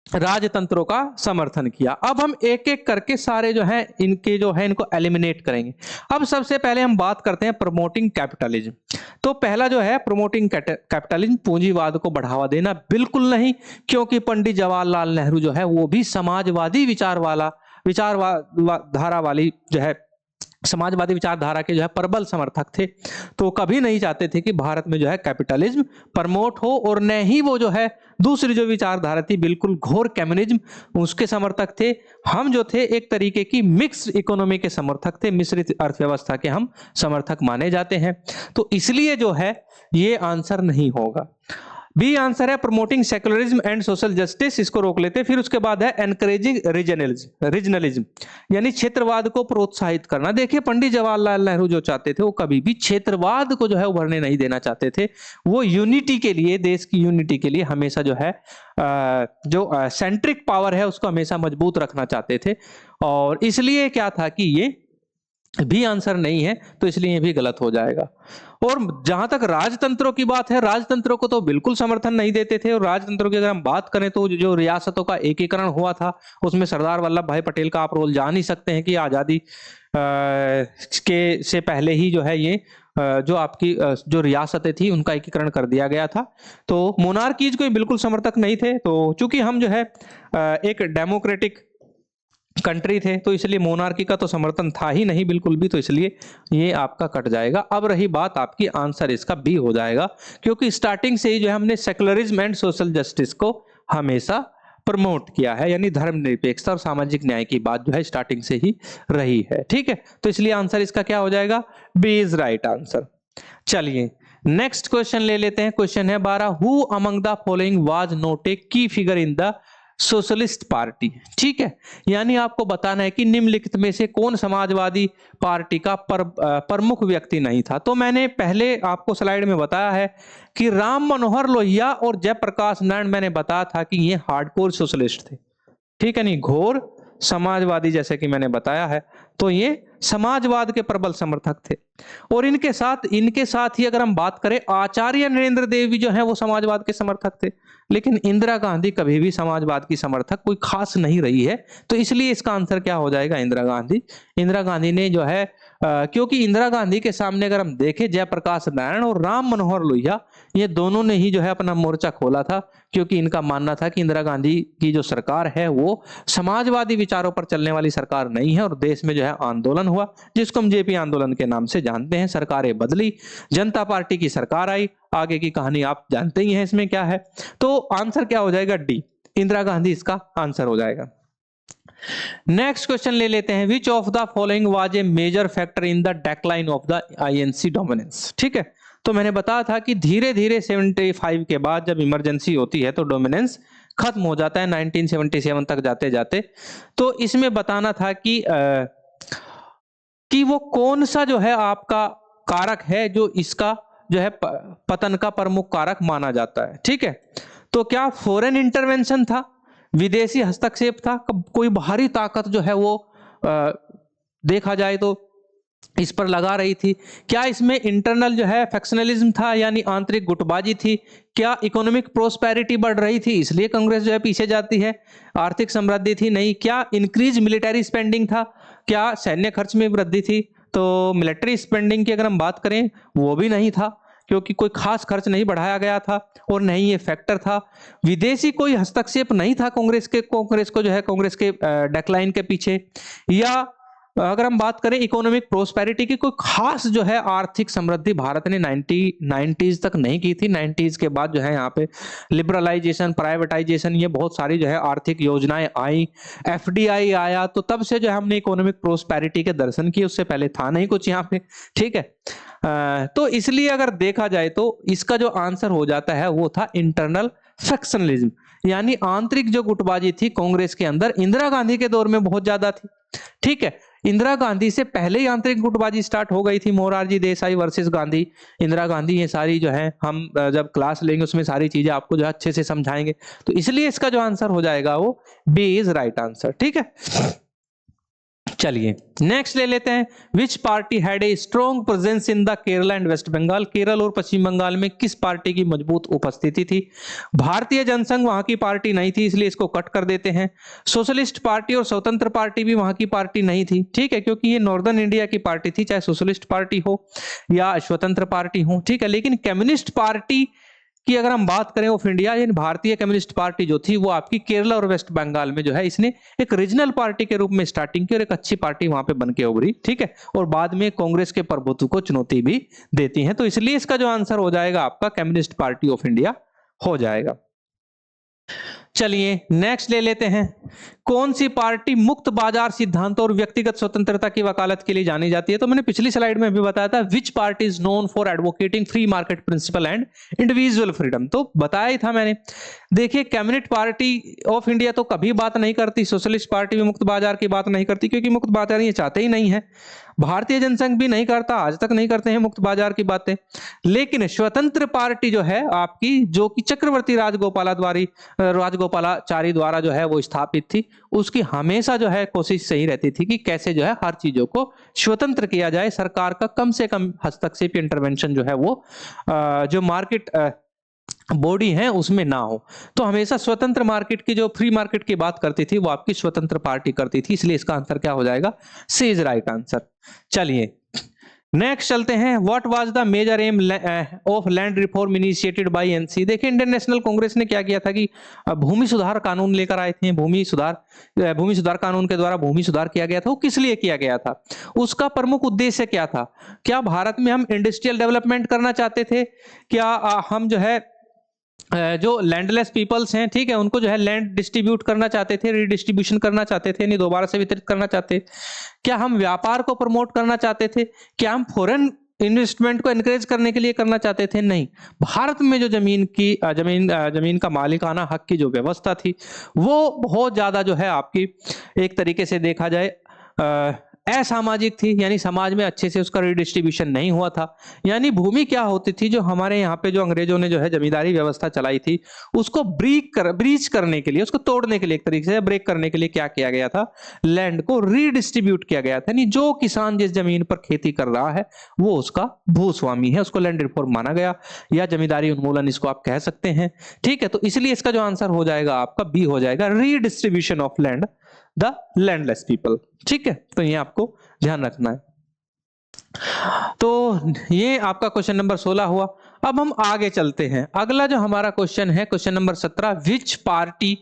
राजतंत्रों का समर्थन किया? अब हम एक एक करके सारे जो है इनको एलिमिनेट करेंगे। अब सबसे पहले हम बात करते हैं प्रमोटिंग कैपिटलिज्म। तो पहला जो है प्रमोटिंग कैपिटलिज्म, पूंजीवाद को बढ़ावा देना, बिल्कुल नहीं, क्योंकि पंडित जवाहरलाल नेहरू जो है वो भी समाजवादी विचार वाला धारा वाली जो है समाजवादी विचारधारा के जो है प्रबल समर्थक थे, तो कभी नहीं चाहते थे कि भारत में जो है कैपिटलिज्म प्रमोट हो, और न ही वो जो है दूसरी जो विचारधारा थी बिल्कुल घोर कम्युनिज्म, उसके समर्थक थे। हम जो थे एक तरीके की मिक्स इकोनॉमी के समर्थक थे, मिश्रित अर्थव्यवस्था के हम समर्थक माने जाते हैं। तो इसलिए जो है ये आंसर नहीं होगा। बी आंसर है promoting secularism and social justice, इसको रोक लेते हैं। फिर उसके बाद है एनकरेजिंग रीजनलिज्म, यानी क्षेत्रवाद को प्रोत्साहित करना। देखिए पंडित जवाहरलाल नेहरू जो चाहते थे वो कभी भी क्षेत्रवाद को जो है उभरने नहीं देना चाहते थे। वो यूनिटी के लिए, देश की यूनिटी के लिए हमेशा जो है जो सेंट्रिक पावर है उसको हमेशा मजबूत रखना चाहते थे, और इसलिए क्या था कि ये भी आंसर नहीं है, तो इसलिए ये भी गलत हो जाएगा। और जहां तक राजतंत्रों की बात है, राजतंत्रों को तो बिल्कुल समर्थन नहीं देते थे, और राजतंत्रों की अगर हम बात करें तो जो रियासतों का एकीकरण हुआ था उसमें सरदार वल्लभ भाई पटेल का आप रोल जान ही सकते हैं कि आजादी के से पहले ही जो है ये जो आपकी जो रियासतें थी उनका एकीकरण कर दिया गया था। तो मोनार्कीज कोई बिल्कुल समर्थक नहीं थे, तो चूंकि हम जो है एक डेमोक्रेटिक कंट्री थे तो इसलिए मोनार्की का तो समर्थन था ही नहीं बिल्कुल भी, तो इसलिए ये आपका कट जाएगा। अब रही बात आपकी, आंसर इसका बी हो जाएगा, क्योंकि स्टार्टिंग से ही जो है हमने सेक्युलरिज्म एंड सोशल जस्टिस को हमेशा प्रमोट किया है, यानी धर्मनिरपेक्षता और सामाजिक न्याय की बात जो है स्टार्टिंग से ही रही है। ठीक है, तो इसलिए आंसर इसका क्या हो जाएगा, बी इज राइट आंसर। चलिए नेक्स्ट क्वेश्चन ले लेते हैं। क्वेश्चन है 12, who among the following was not a key figure in the socialist party. ठीक है, यानी आपको बताना है कि निम्नलिखित में से कौन समाजवादी पार्टी का प्रमुख व्यक्ति नहीं था। तो मैंने पहले आपको स्लाइड में बताया है कि राम मनोहर लोहिया और जयप्रकाश नारायण, मैंने बताया था कि ये हार्डकोर सोशलिस्ट थे। ठीक है, नहीं घोर समाजवादी, जैसे कि मैंने बताया है, तो ये समाजवाद के प्रबल समर्थक थे। और इनके साथ ही अगर हम बात करें, आचार्य नरेंद्र देव भी जो है वो समाजवाद के समर्थक थे, लेकिन इंदिरा गांधी कभी भी समाजवाद की समर्थक कोई खास नहीं रही है, तो इसलिए इसका आंसर क्या हो जाएगा, इंदिरा गांधी। इंदिरा गांधी ने जो है क्योंकि इंदिरा गांधी के सामने अगर हम देखें जयप्रकाश नारायण और राम मनोहर लोहिया, ये दोनों ने ही जो है अपना मोर्चा खोला था, क्योंकि इनका मानना था कि इंदिरा गांधी की जो सरकार है वो समाजवादी विचारों पर चलने वाली सरकार नहीं है, और देश में जो है आंदोलन हुआ जिसको हम जेपी आंदोलन के नाम से जानते हैं। सरकारें बदली, जनता पार्टी की सरकार आई, आगे की कहानी आप जानते ही हैं इसमें क्या है। तो आंसर क्या हो जाएगा, डी, इंदिरा गांधी इसका आंसर हो जाएगा। नेक्स्ट क्वेश्चन ले लेते हैं, which of the following was a major factor in the decline of the INC dominance. ठीक है, तो मैंने बताया था कि धीरे धीरे 75 के बाद जब इमरजेंसी होती है तो डोमिनेंस खत्म हो जाता है 1977 तक जाते जाते। तो इसमें बताना था कि वो कौन सा जो है आपका कारक है जो इसका जो है पतन का प्रमुख कारक माना जाता है। ठीक है, तो क्या फॉरेन इंटरवेंशन था, विदेशी हस्तक्षेप था, कोई बाहरी ताकत जो है वो देखा जाए तो इस पर लगा रही थी, क्या इसमें इंटरनल जो है फैक्शनलिज्म था यानी आंतरिक गुटबाजी थी, क्या इकोनॉमिक प्रोस्पेरिटी बढ़ रही थी इसलिए कांग्रेस जो है पीछे जाती है, आर्थिक समृद्धि थी नहीं, क्या इंक्रीज मिलिटरी स्पेंडिंग था, क्या सैन्य खर्च में वृद्धि थी। तो मिलिट्री स्पेंडिंग की अगर हम बात करें वो भी नहीं था, क्योंकि कोई खास खर्च नहीं बढ़ाया गया था और नहीं ये फैक्टर था। विदेशी कोई हस्तक्षेप नहीं था कांग्रेस को जो है कांग्रेस के डेक्लाइन के पीछे। या अगर हम बात करें इकोनॉमिक प्रोस्पेरिटी की, कोई खास जो है आर्थिक समृद्धि भारत ने 90s तक नहीं की थी। 90s के बाद जो है यहाँ पे लिबरलाइजेशन, प्राइवेटाइजेशन, ये बहुत सारी जो है आर्थिक योजनाएं आई, एफडीआई आया, तो तब से जो है हमने इकोनॉमिक प्रोस्पेरिटी के दर्शन किए, उससे पहले था नहीं कुछ यहाँ पे। ठीक है, तो इसलिए अगर देखा जाए तो इसका जो आंसर हो जाता है वो था इंटरनल फैक्शनलिज्म, यानी आंतरिक जो गुटबाजी थी कांग्रेस के अंदर इंदिरा गांधी के दौर में बहुत ज्यादा थी। ठीक है, इंदिरा गांधी से पहले ही आंतरिक गुटबाजी स्टार्ट हो गई थी, मोरारजी देसाई वर्सेस गांधी, इंदिरा गांधी, ये सारी जो है हम जब क्लास लेंगे उसमें सारी चीजें आपको जो है अच्छे से समझाएंगे। तो इसलिए इसका जो आंसर हो जाएगा वो बी इज राइट आंसर। ठीक है, चलिए नेक्स्ट ले लेते हैं, which party had a strong presence in the Kerala and West Bengal. Kerala और पश्चिम बंगाल में किस पार्टी की मजबूत उपस्थिति थी। भारतीय जनसंघ वहां की पार्टी नहीं थी, इसलिए इसको कट कर देते हैं। सोशलिस्ट पार्टी और स्वतंत्र पार्टी भी वहां की पार्टी नहीं थी। ठीक है, क्योंकि ये नॉर्दर्न इंडिया की पार्टी थी, चाहे सोशलिस्ट पार्टी हो या स्वतंत्र पार्टी हो। ठीक है, लेकिन कम्युनिस्ट पार्टी कि अगर हम बात करें ऑफ इंडिया, यानी भारतीय कम्युनिस्ट पार्टी जो थी वो आपकी केरला और वेस्ट बंगाल में जो है इसने एक रीजनल पार्टी के रूप में स्टार्टिंग की और एक अच्छी पार्टी वहां पे बन के उभरी, ठीक है, और बाद में कांग्रेस के प्रभुत्व को चुनौती भी देती है। तो इसलिए इसका जो आंसर हो जाएगा आपका कम्युनिस्ट पार्टी ऑफ इंडिया हो जाएगा। चलिए नेक्स्ट ले लेते हैं, कौन सी पार्टी मुक्त बाजार सिद्धांतों और व्यक्तिगत स्वतंत्रता की वकालत के लिए जानी जाती है? तो मैंने पिछली स्लाइड में भी बताया था, which party is known for advocating free market principle and individual freedom, तो बताया ही था मैंने। देखिए कम्युनिस्ट पार्टी ऑफ इंडिया तो कभी बात नहीं करती, सोशलिस्ट पार्टी भी मुक्त बाजार की बात नहीं करती, क्योंकि मुक्त बाजार ये चाहते ही नहीं है। भारतीय जनसंघ भी नहीं करता, आज तक नहीं करते हैं मुक्त बाजार की बातें। लेकिन स्वतंत्र पार्टी जो है आपकी, जो कि चक्रवर्ती राजगोपालाचारी द्वारा जो है वो स्थापित थी, उसकी हमेशा जो है कोशिश सही रहती थी कि कैसे जो है हर चीजों को स्वतंत्र किया जाए, सरकार का कम से कम हस्तक्षेप इंटरवेंशन जो है वो जो मार्केट बॉडी है उसमें ना हो। तो हमेशा स्वतंत्र मार्केट की, जो फ्री मार्केट की बात करती थी वो आपकी स्वतंत्र पार्टी करती थी, इसलिए इसका आंसर क्या हो जाएगा? C is right answer. चलिए नेक्स्ट चलते हैं, what was the major aim of land reform initiated by NC. देखिए इंडियन नेशनल कांग्रेस ने क्या किया था कि भूमि सुधार कानून लेकर आए थे, भूमि सुधार कानून के द्वारा भूमि सुधार किया गया था। वो किस लिए किया गया था, उसका प्रमुख उद्देश्य क्या था? क्या भारत में हम इंडस्ट्रियल डेवलपमेंट करना चाहते थे? क्या हम जो है जो लैंडलेस पीपल्स हैं, ठीक है, उनको जो है लैंड डिस्ट्रीब्यूट करना चाहते थे, रीडिस्ट्रीब्यूशन करना चाहते थे, नहीं दोबारा से वितरित करना चाहते? क्या हम व्यापार को प्रमोट करना चाहते थे? क्या हम फॉरेन इन्वेस्टमेंट को एनकरेज करने के लिए करना चाहते थे? नहीं, भारत में जो जमीन का मालिकाना हक की जो व्यवस्था थी वो बहुत ज्यादा जो है आपकी एक तरीके से देखा जाए असामाजिक थी, यानी समाज में अच्छे से उसका रिडिस्ट्रीब्यूशन नहीं हुआ था। यानी भूमि क्या होती थी, जो हमारे यहाँ पे जो अंग्रेजों ने जो है जमींदारी व्यवस्था चलाई थी उसको ब्रीच करने के लिए, उसको तोड़ने के लिए, एक तरीके से ब्रेक करने के लिए क्या किया गया था? लैंड को रीडिस्ट्रीब्यूट किया गया था। यानी जो किसान जिस जमीन पर खेती कर रहा है वो उसका भूस्वामी है, उसको लैंड रिफॉर्म माना गया, या जमींदारी उन्मूलन इसको आप कह सकते हैं, ठीक है। तो इसलिए इसका जो आंसर हो जाएगा आपका बी हो जाएगा, redistribution of land the landless people, ठीक है। तो ये आपको ध्यान रखना है। तो ये आपका क्वेश्चन नंबर 16 हुआ। अब हम आगे चलते हैं, अगला जो हमारा क्वेश्चन है question number 17, which party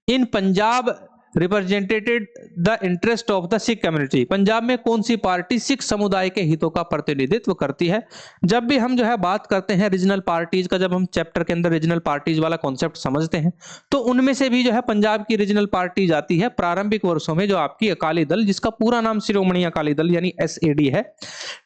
in Punjab represented the interest of the Sikh community. Punjab में कौन सी पार्टी सिख समुदाय के हितों का प्रतिनिधित्व करती है? जब भी हम जो है बात करते हैं रीजनल पार्टीज का, जब हम चैप्टर के अंदर रीजनल पार्टीज वाला कॉन्सेप्ट समझते हैं तो उनमें से भी जो है पंजाब की रीजनल पार्टी आती है प्रारंभिक वर्षों में, जो आपकी अकाली दल, जिसका पूरा नाम शिरोमणि अकाली दल यानी SAD है,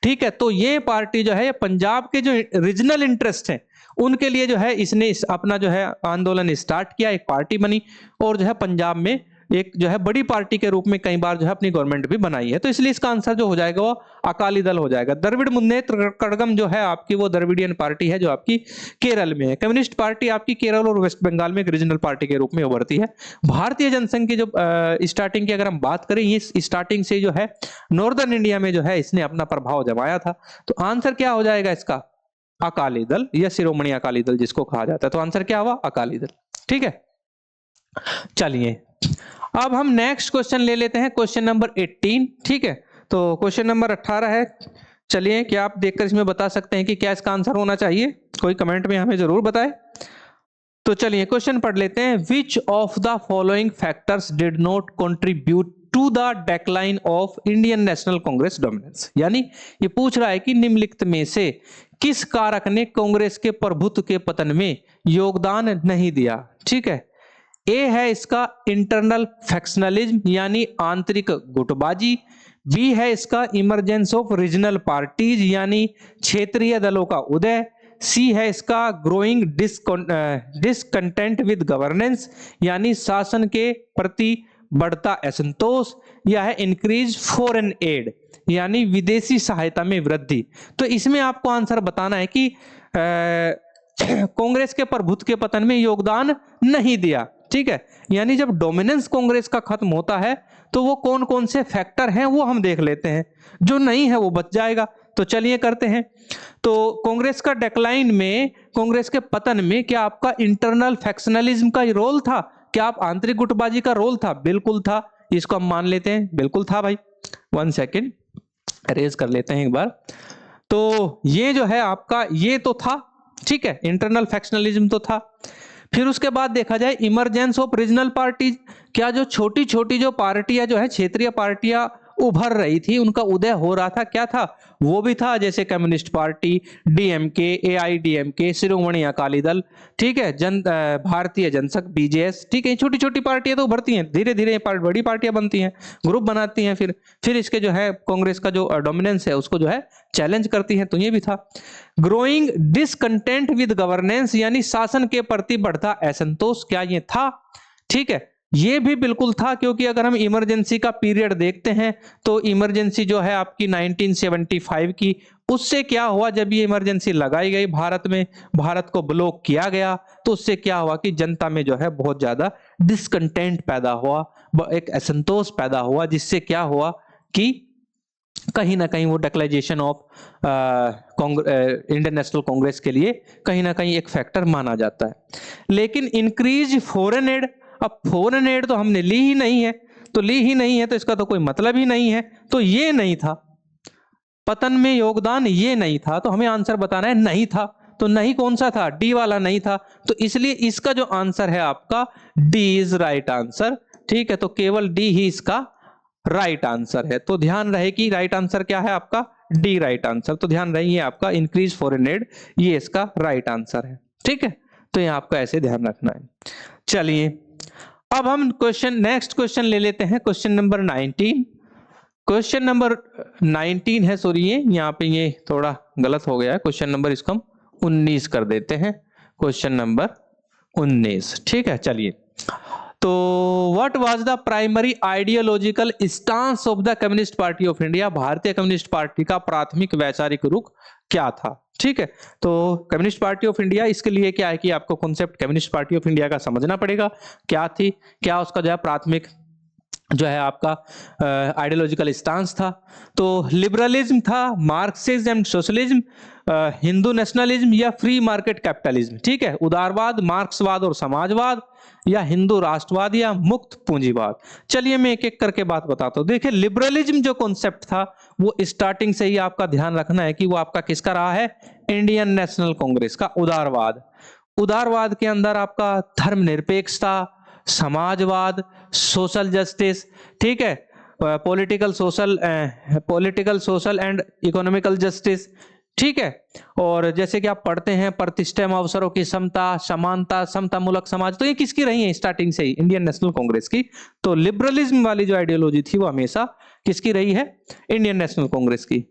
ठीक है। तो ये पार्टी जो है पंजाब के जो रीजनल इंटरेस्ट है उनके लिए जो है इसने अपना जो है आंदोलन स्टार्ट किया, एक पार्टी बनी और जो है पंजाब में एक जो है बड़ी पार्टी के रूप में कई बार जो है अपनी गवर्नमेंट भी बनाई है। तो इसलिए इसका आंसर जो हो जाएगा वो अकाली दल हो जाएगा। द्रविड़ मुन्नेत्र कड़गम जो है आपकी वो द्रविडियन पार्टी है जो आपकी केरल में है। कम्युनिस्ट पार्टी आपकी केरल और वेस्ट बंगाल में एक रीजनल पार्टी के रूप में उभरती है। भारतीय जनसंघ की जो स्टार्टिंग की अगर हम बात करें, ये स्टार्टिंग से जो है नॉर्दर्न इंडिया में जो है इसने अपना प्रभाव जमाया था। तो आंसर क्या हो जाएगा इसका? अकाली दल या शिरोमणि अकाली दल जिसको कहा जाता है। तो आंसर क्या हुआ? अकाली दल, ठीक है। चलिए अब हम नेक्स्ट क्वेश्चन ले लेते हैं, क्वेश्चन नंबर 18, ठीक है। तो क्वेश्चन नंबर 18 है। चलिए, क्या आप देखकर इसमें बता सकते हैं कि क्या इसका आंसर होना चाहिए? कोई कमेंट में हमें जरूर बताएं। तो चलिए क्वेश्चन पढ़ लेते हैं, which of the following factors did not contribute to the decline of Indian national Congress dominance. यानी ये पूछ रहा है कि निम्नलिखित में से किस कारक ने कांग्रेस के प्रभुत्व के पतन में योगदान नहीं दिया, ठीक है। ए है इसका इंटरनल फैक्शनलिज्म यानी आंतरिक गुटबाजी, बी है इसका इमरजेंस ऑफ रीजनल पार्टीज यानी क्षेत्रीय दलों का उदय, सी है इसका ग्रोइंग डिसकंटेंट विद गवर्नेंस यानी शासन के प्रति बढ़ता असंतोष, या है इंक्रीज फॉरेन एड यानी विदेशी सहायता में वृद्धि। तो इसमें आपको आंसर बताना है कि कांग्रेस के प्रभुत्व के पतन में योगदान नहीं दिया, ठीक है। यानी जब डोमिनेंस कांग्रेस का खत्म होता है तो वो कौन कौन से फैक्टर हैं वो हम देख लेते हैं, जो नहीं है वो बच जाएगा। तो चलिए करते हैं। तो कांग्रेस का डिक्लाइन में, कांग्रेस के पतन में क्या आपका इंटरनल फैक्शनलिज्म का रोल था? क्या आप आंतरिक गुटबाजी का रोल था? बिल्कुल था, इसको हम मान लेते हैं, बिल्कुल था भाई। 1 सेकेंड रेज कर लेते हैं एक बार। तो ये जो है आपका, ये तो था, ठीक है, इंटरनल फैक्शनलिज्म तो था। फिर उसके बाद देखा जाए इमरजेंस ऑफ रीजनल पार्टीज, क्या जो छोटी छोटी जो पार्टियां जो है क्षेत्रीय पार्टियां उभर रही थी, उनका उदय हो रहा था, क्या था वो भी था, जैसे communist party, DMK, AIADMK, Shiromani Akali Dal, ठीक है, भारतीय जनसंघ, बीजेएस, ठीक है, छोटी छोटी पार्टियां तो उभरती हैं, धीरे धीरे बड़ी पार्टियां बनती हैं, ग्रुप बनाती हैं, फिर इसके जो है कांग्रेस का जो डोमिनेंस है उसको जो है चैलेंज करती है, तो ये भी था। ग्रोइंग डिसकंटेंट विद गवर्नेंस, यानी शासन के प्रति बढ़ता असंतोष, क्या ये था? ठीक है, ये भी बिल्कुल था, क्योंकि अगर हम इमरजेंसी का पीरियड देखते हैं तो इमरजेंसी जो है आपकी 1975 की, उससे क्या हुआ, जब ये इमरजेंसी लगाई गई भारत में, भारत को ब्लॉक किया गया, तो उससे क्या हुआ कि जनता में जो है बहुत ज्यादा डिसकंटेंट पैदा हुआ, एक असंतोष पैदा हुआ, जिससे क्या हुआ कि कहीं ना कहीं वो declaration of Indian national Congress के लिए कहीं ना कहीं एक फैक्टर माना जाता है। लेकिन इंक्रीज फॉरेन एड, अब फॉरेन एड तो हमने ली ही नहीं है, तो इसका तो कोई मतलब ही नहीं है, तो ये नहीं था, पतन में योगदान ये नहीं था, तो हमें आंसर बताना है नहीं था, तो नहीं कौन सा था? डी वाला नहीं था, तो इसलिए इसका जो आंसर है आपका डी इज राइट आंसर, ठीक है, तो केवल डी ही इसका राइट आंसर है। तो ध्यान रहे कि राइट आंसर क्या है आपका? डी राइट आंसर, तो ध्यान रहे ये आपका इंक्रीज फॉरेन एड, ये इसका राइट आंसर है, ठीक है, तो ये आपका ऐसे ध्यान रखना है। चलिए अब हम नेक्स्ट क्वेश्चन ले लेते हैं, क्वेश्चन नंबर 19। क्वेश्चन नंबर 19 है, सॉरी ये यहाँ पे ये थोड़ा गलत हो गया है, क्वेश्चन नंबर इसको हम 19 कर देते हैं, क्वेश्चन नंबर 19, ठीक है। चलिए, तो what was the primary ideological stance of the communist party of India, भारतीय कम्युनिस्ट पार्टी का प्राथमिक वैचारिक रुख क्या था, ठीक है। तो कम्युनिस्ट पार्टी ऑफ इंडिया, इसके लिए क्या है कि आपको concept communist party of India का समझना पड़ेगा, क्या थी, क्या उसका जो है प्राथमिक जो है आपका आइडियोलॉजिकल स्टांस था। तो लिबरलिज्म था, Marxism and socialism, Hindu nationalism या फ्री मार्केट कैपिटलिज्म, ठीक है, उदारवाद, मार्क्सवाद और समाजवाद, या हिंदू राष्ट्रवाद या मुक्त पूंजीवाद। चलिए मैं एक एक करके बात बताता हूं। देखिए लिबरलिज्म जो कॉन्सेप्ट था वो स्टार्टिंग से ही आपका ध्यान रखना है कि वो आपका किसका रहा है? इंडियन नेशनल कांग्रेस का उदारवाद। उदारवाद के अंदर आपका धर्मनिरपेक्षता, समाजवाद, सोशल जस्टिस, ठीक है, political social and economical justice, ठीक है, और जैसे कि आप पढ़ते हैं प्रतिष्ठा अवसरों की समता, समानता, समतामूलक समाज, तो ये किसकी रही है स्टार्टिंग से ही? इंडियन नेशनल कांग्रेस की। तो लिबरलिज्म वाली जो आइडियोलॉजी थी वो हमेशा किसकी रही है? इंडियन नेशनल कांग्रेस की।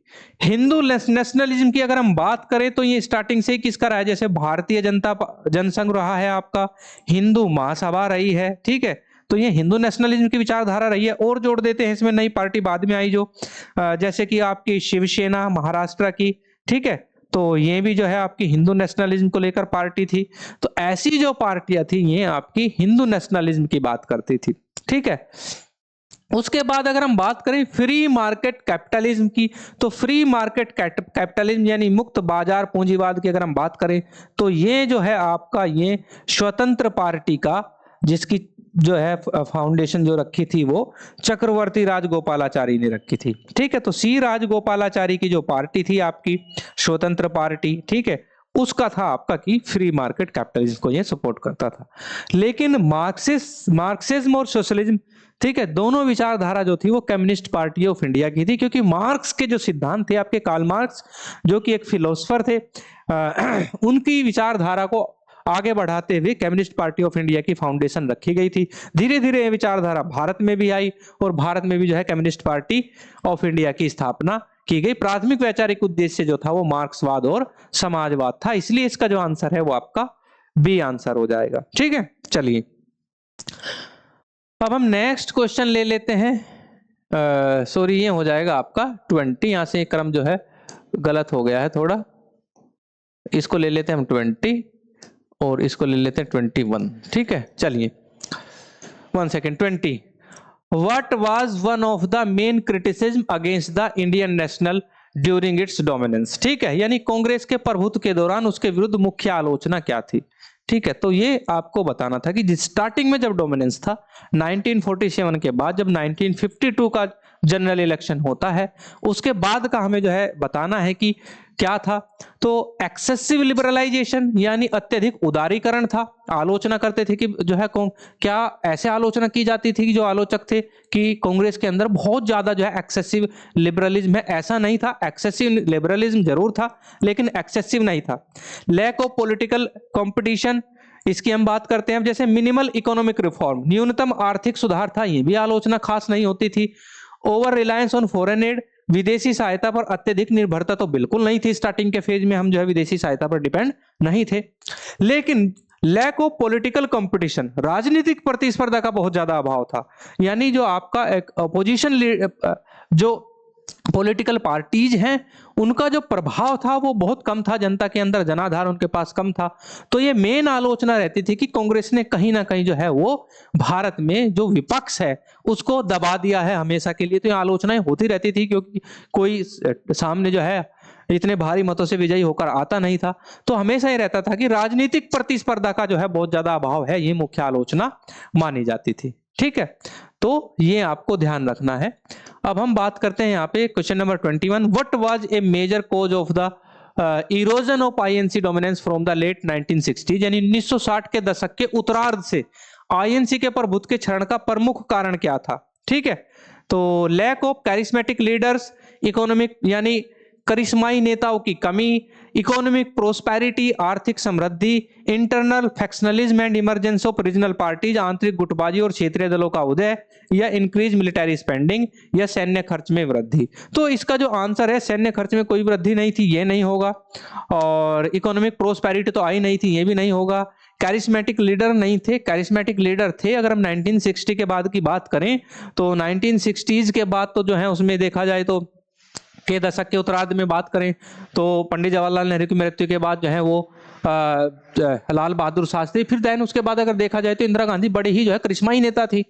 हिंदू नेशनलिज्म की अगर हम बात करें तो ये स्टार्टिंग से ही किसका रहा है? जैसे भारतीय जनसंघ रहा है आपका, हिंदू महासभा रही है, ठीक है, तो ये हिंदू नेशनलिज्म की विचारधारा रही है। और जोड़ देते हैं इसमें नई पार्टी बाद में आई जो जैसे कि आपकी शिवसेना महाराष्ट्र की, ठीक है, तो ये भी जो है आपकी हिंदू नेशनलिज्म को लेकर पार्टी थी। तो ऐसी जो पार्टियां थी ये आपकी हिंदू नेशनलिज्म की बात करती थी, ठीक है। उसके बाद अगर हम बात करें फ्री मार्केट कैपिटलिज्म की, तो फ्री मार्केट कैपिटलिज्म यानी मुक्त बाजार पूंजीवाद की अगर हम बात करें तो ये जो है आपका ये स्वतंत्र पार्टी का, जिसकी जो है फाउंडेशन जो रखी थी वो चक्रवर्ती राजगोपालाचारी ने रखी थी, ठीक है। तो सी राजगोपालाचारी की जो पार्टी थी आपकी स्वतंत्र पार्टी, ठीक है, उसका था आपका कि फ्री मार्केट कैपिटलिज्म को ये सपोर्ट करता था। लेकिन मार्क्सिज्म और सोशलिज्म, ठीक है, दोनों विचारधारा जो थी वो कम्युनिस्ट पार्टी ऑफ इंडिया की थी, क्योंकि मार्क्स के जो सिद्धांत थे आपके, कार्ल मार्क्स जो कि एक फिलोसफर थे, उनकी विचारधारा को आगे बढ़ाते हुए कम्युनिस्ट पार्टी ऑफ इंडिया की फाउंडेशन रखी गई थी। धीरे धीरे ये विचारधारा भारत में भी आई और भारत में भी जो है कम्युनिस्ट पार्टी ऑफ इंडिया की स्थापना की गई। प्राथमिक वैचारिक उद्देश्य जो था वो मार्क्सवाद और समाजवाद था, इसलिए इसका जो आंसर है वो आपका बी आंसर हो जाएगा, ठीक है। चलिए अब हम नेक्स्ट क्वेश्चन ले लेते हैं। सॉरी ये हो जाएगा आपका 20, यहां से क्रम जो है गलत हो गया है थोड़ा, इसको ले लेते हैं हम 20 और इसको ले लेते हैं 21, ठीक है। चलिए 1 second, 20। What was one of the main criticism against the Indian National during its dominance? ठीक है, यानी कांग्रेस के प्रभुत्व के दौरान उसके विरुद्ध मुख्य आलोचना क्या थी, ठीक है। तो ये आपको बताना था कि स्टार्टिंग में जब डोमिनेंस था 1947 के बाद, जब 1952 का जनरल इलेक्शन होता है। उसके बाद का हमें जो है बताना है कि क्या था। तो एक्सेसिव लिबरलाइजेशन यानी अत्यधिक उदारीकरण था। आलोचना करते थे कि जो है क्या ऐसे आलोचना की जाती थी कि जो आलोचक थे कि कांग्रेस के अंदर बहुत ज्यादा जो है एक्सेसिव लिबरलिज्म है। ऐसा नहीं था, एक्सेसिव लिबरलिज्म जरूर था लेकिन एक्सेसिव नहीं था। लैक ऑफ पॉलिटिकल कंपटीशन, इसकी हम बात करते हैं। जैसे मिनिमल इकोनॉमिक रिफॉर्म, न्यूनतम आर्थिक सुधार था, ये भी आलोचना खास नहीं होती थी। Over reliance on foreign add, विदेशी सहायता पर अत्यधिक निर्भरता तो बिल्कुल नहीं थी। स्टार्टिंग के फेज में हम जो है विदेशी सहायता पर डिपेंड नहीं थे। लेकिन लैक ऑफ पॉलिटिकल कंपटीशन, राजनीतिक प्रतिस्पर्धा का बहुत ज्यादा अभाव था। यानी जो आपका एक अपोजिशन जो पॉलिटिकल पार्टीज हैं उनका जो प्रभाव था वो बहुत कम था, जनता के अंदर जनाधार उनके पास कम था। तो ये मेन आलोचना रहती थी कि कांग्रेस ने कहीं ना कहीं जो है वो भारत में जो विपक्ष है उसको दबा दिया है हमेशा के लिए। तो ये आलोचनाएं होती रहती थी क्योंकि कोई सामने जो है इतने भारी मतों से विजयी होकर आता नहीं था। तो हमेशा ये रहता था कि राजनीतिक प्रतिस्पर्धा का जो है बहुत ज्यादा अभाव है, ये मुख्य आलोचना मानी जाती थी। ठीक है, तो ये आपको ध्यान रखना है। अब हम बात करते हैं यहाँ पे question number 21, what was a major cause of the erosion of INC dominance from the late 1960, यानी 1960 के दशक के उत्तरार्ध से आईएनसी के प्रभुत्व के क्षरण का प्रमुख कारण क्या था। ठीक है, तो lack of charismatic leaders, economic यानी करिश्माई नेताओं की कमी, इकोनॉमिक प्रोस्पेरिटी आर्थिक समृद्धि, internal factionalism and emergence of regional parties, आंतरिक गुटबाजी और क्षेत्रीय दलों का उदय, या इंक्रीज मिलिटरी स्पेंडिंग, या सैन्य खर्च में वृद्धि। तो इसका जो आंसर है सैन्य खर्च में कोई वृद्धि नहीं थी, ये नहीं होगा। और इकोनॉमिक प्रोस्पेरिटी तो आई नहीं थी, ये भी नहीं होगा। कैरिस्मेटिक लीडर नहीं थे, कैरिस्मेटिक लीडर थे अगर हम 1960 के बाद की बात करें तो 1960s के बाद तो जो है उसमें देखा जाए तो के दशक के उत्तरार्ध में बात करें तो पंडित जवाहरलाल नेहरू की मृत्यु के बाद जो है वो लाल बहादुर शास्त्री, फिर देन उसके बाद अगर देखा जाए तो इंदिरा गांधी बड़े ही जो है करिश्माई नेता थी।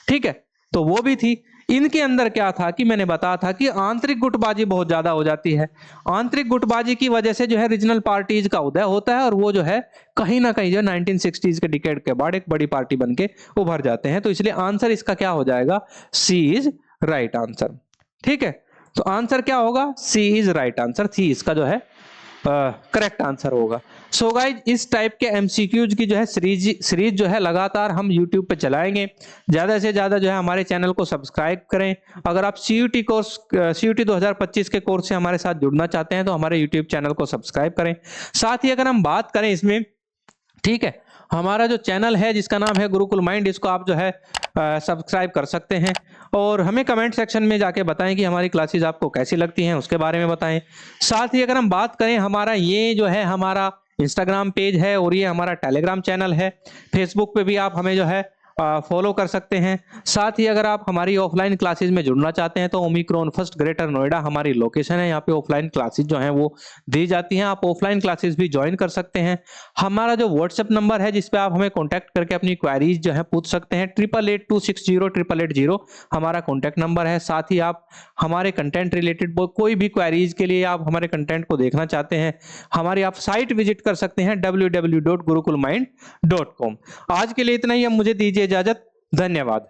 ठीक है, तो वो भी थी। इनके अंदर क्या था कि मैंने बताया था कि आंतरिक गुटबाजी बहुत ज्यादा हो जाती है। आंतरिक गुटबाजी की वजह से जो है रीजनल पार्टीज का उदय होता है और वो जो है कहीं ना कहीं जो 1960s के डिकेड के बाद एक बड़ी पार्टी बन के उभर जाते हैं। तो इसलिए आंसर इसका क्या हो जाएगा, सी इज राइट आंसर। ठीक है, तो आंसर क्या होगा, सी इज राइट आंसर, सी इसका जो है करेक्ट आंसर होगा। सो गाइज इस टाइप के एमसीक्यूज की जो है सीरीज जो है लगातार हम यूट्यूब पे चलाएंगे। ज्यादा से ज्यादा जो है हमारे चैनल को सब्सक्राइब करें। अगर आप सीयूटी कोर्स सीयूटी 2025 के कोर्स से हमारे साथ जुड़ना चाहते हैं तो हमारे यूट्यूब चैनल को सब्सक्राइब करें। साथ ही अगर हम बात करें इसमें, ठीक है, हमारा जो चैनल है जिसका नाम है गुरुकुल माइंड, इसको आप जो है सब्सक्राइब कर सकते हैं और हमें कमेंट सेक्शन में जाके बताएं कि हमारी क्लासेस आपको कैसी लगती हैं, उसके बारे में बताएं। साथ ही अगर हम बात करें, हमारा ये जो है हमारा इंस्टाग्राम पेज है और ये हमारा टेलीग्राम चैनल है। फेसबुक पे भी आप हमें जो है फॉलो कर सकते हैं। साथ ही अगर आप हमारी ऑफलाइन क्लासेस में जुड़ना चाहते हैं तो ओमिक्रॉन फर्स्ट ग्रेटर नोएडा हमारी लोकेशन है, यहाँ पे ऑफलाइन क्लासेस जो हैं वो दी जाती हैं। आप ऑफलाइन क्लासेस भी ज्वाइन कर सकते हैं। हमारा जो व्हाट्सएप नंबर है जिस पे आप हमें कॉन्टैक्ट करके अपनी क्वेरीज जो है पूछ सकते हैं, 8882608880 हमारा कॉन्टैक्ट नंबर है। साथ ही आप हमारे कंटेंट रिलेटेड कोई भी क्वेरीज के लिए आप हमारे कंटेंट को देखना चाहते हैं, हमारी आप साइट विजिट कर सकते हैं www.gurukulmind.com। आज के लिए इतना ही, अब मुझे दीजिए इजाजत। धन्यवाद।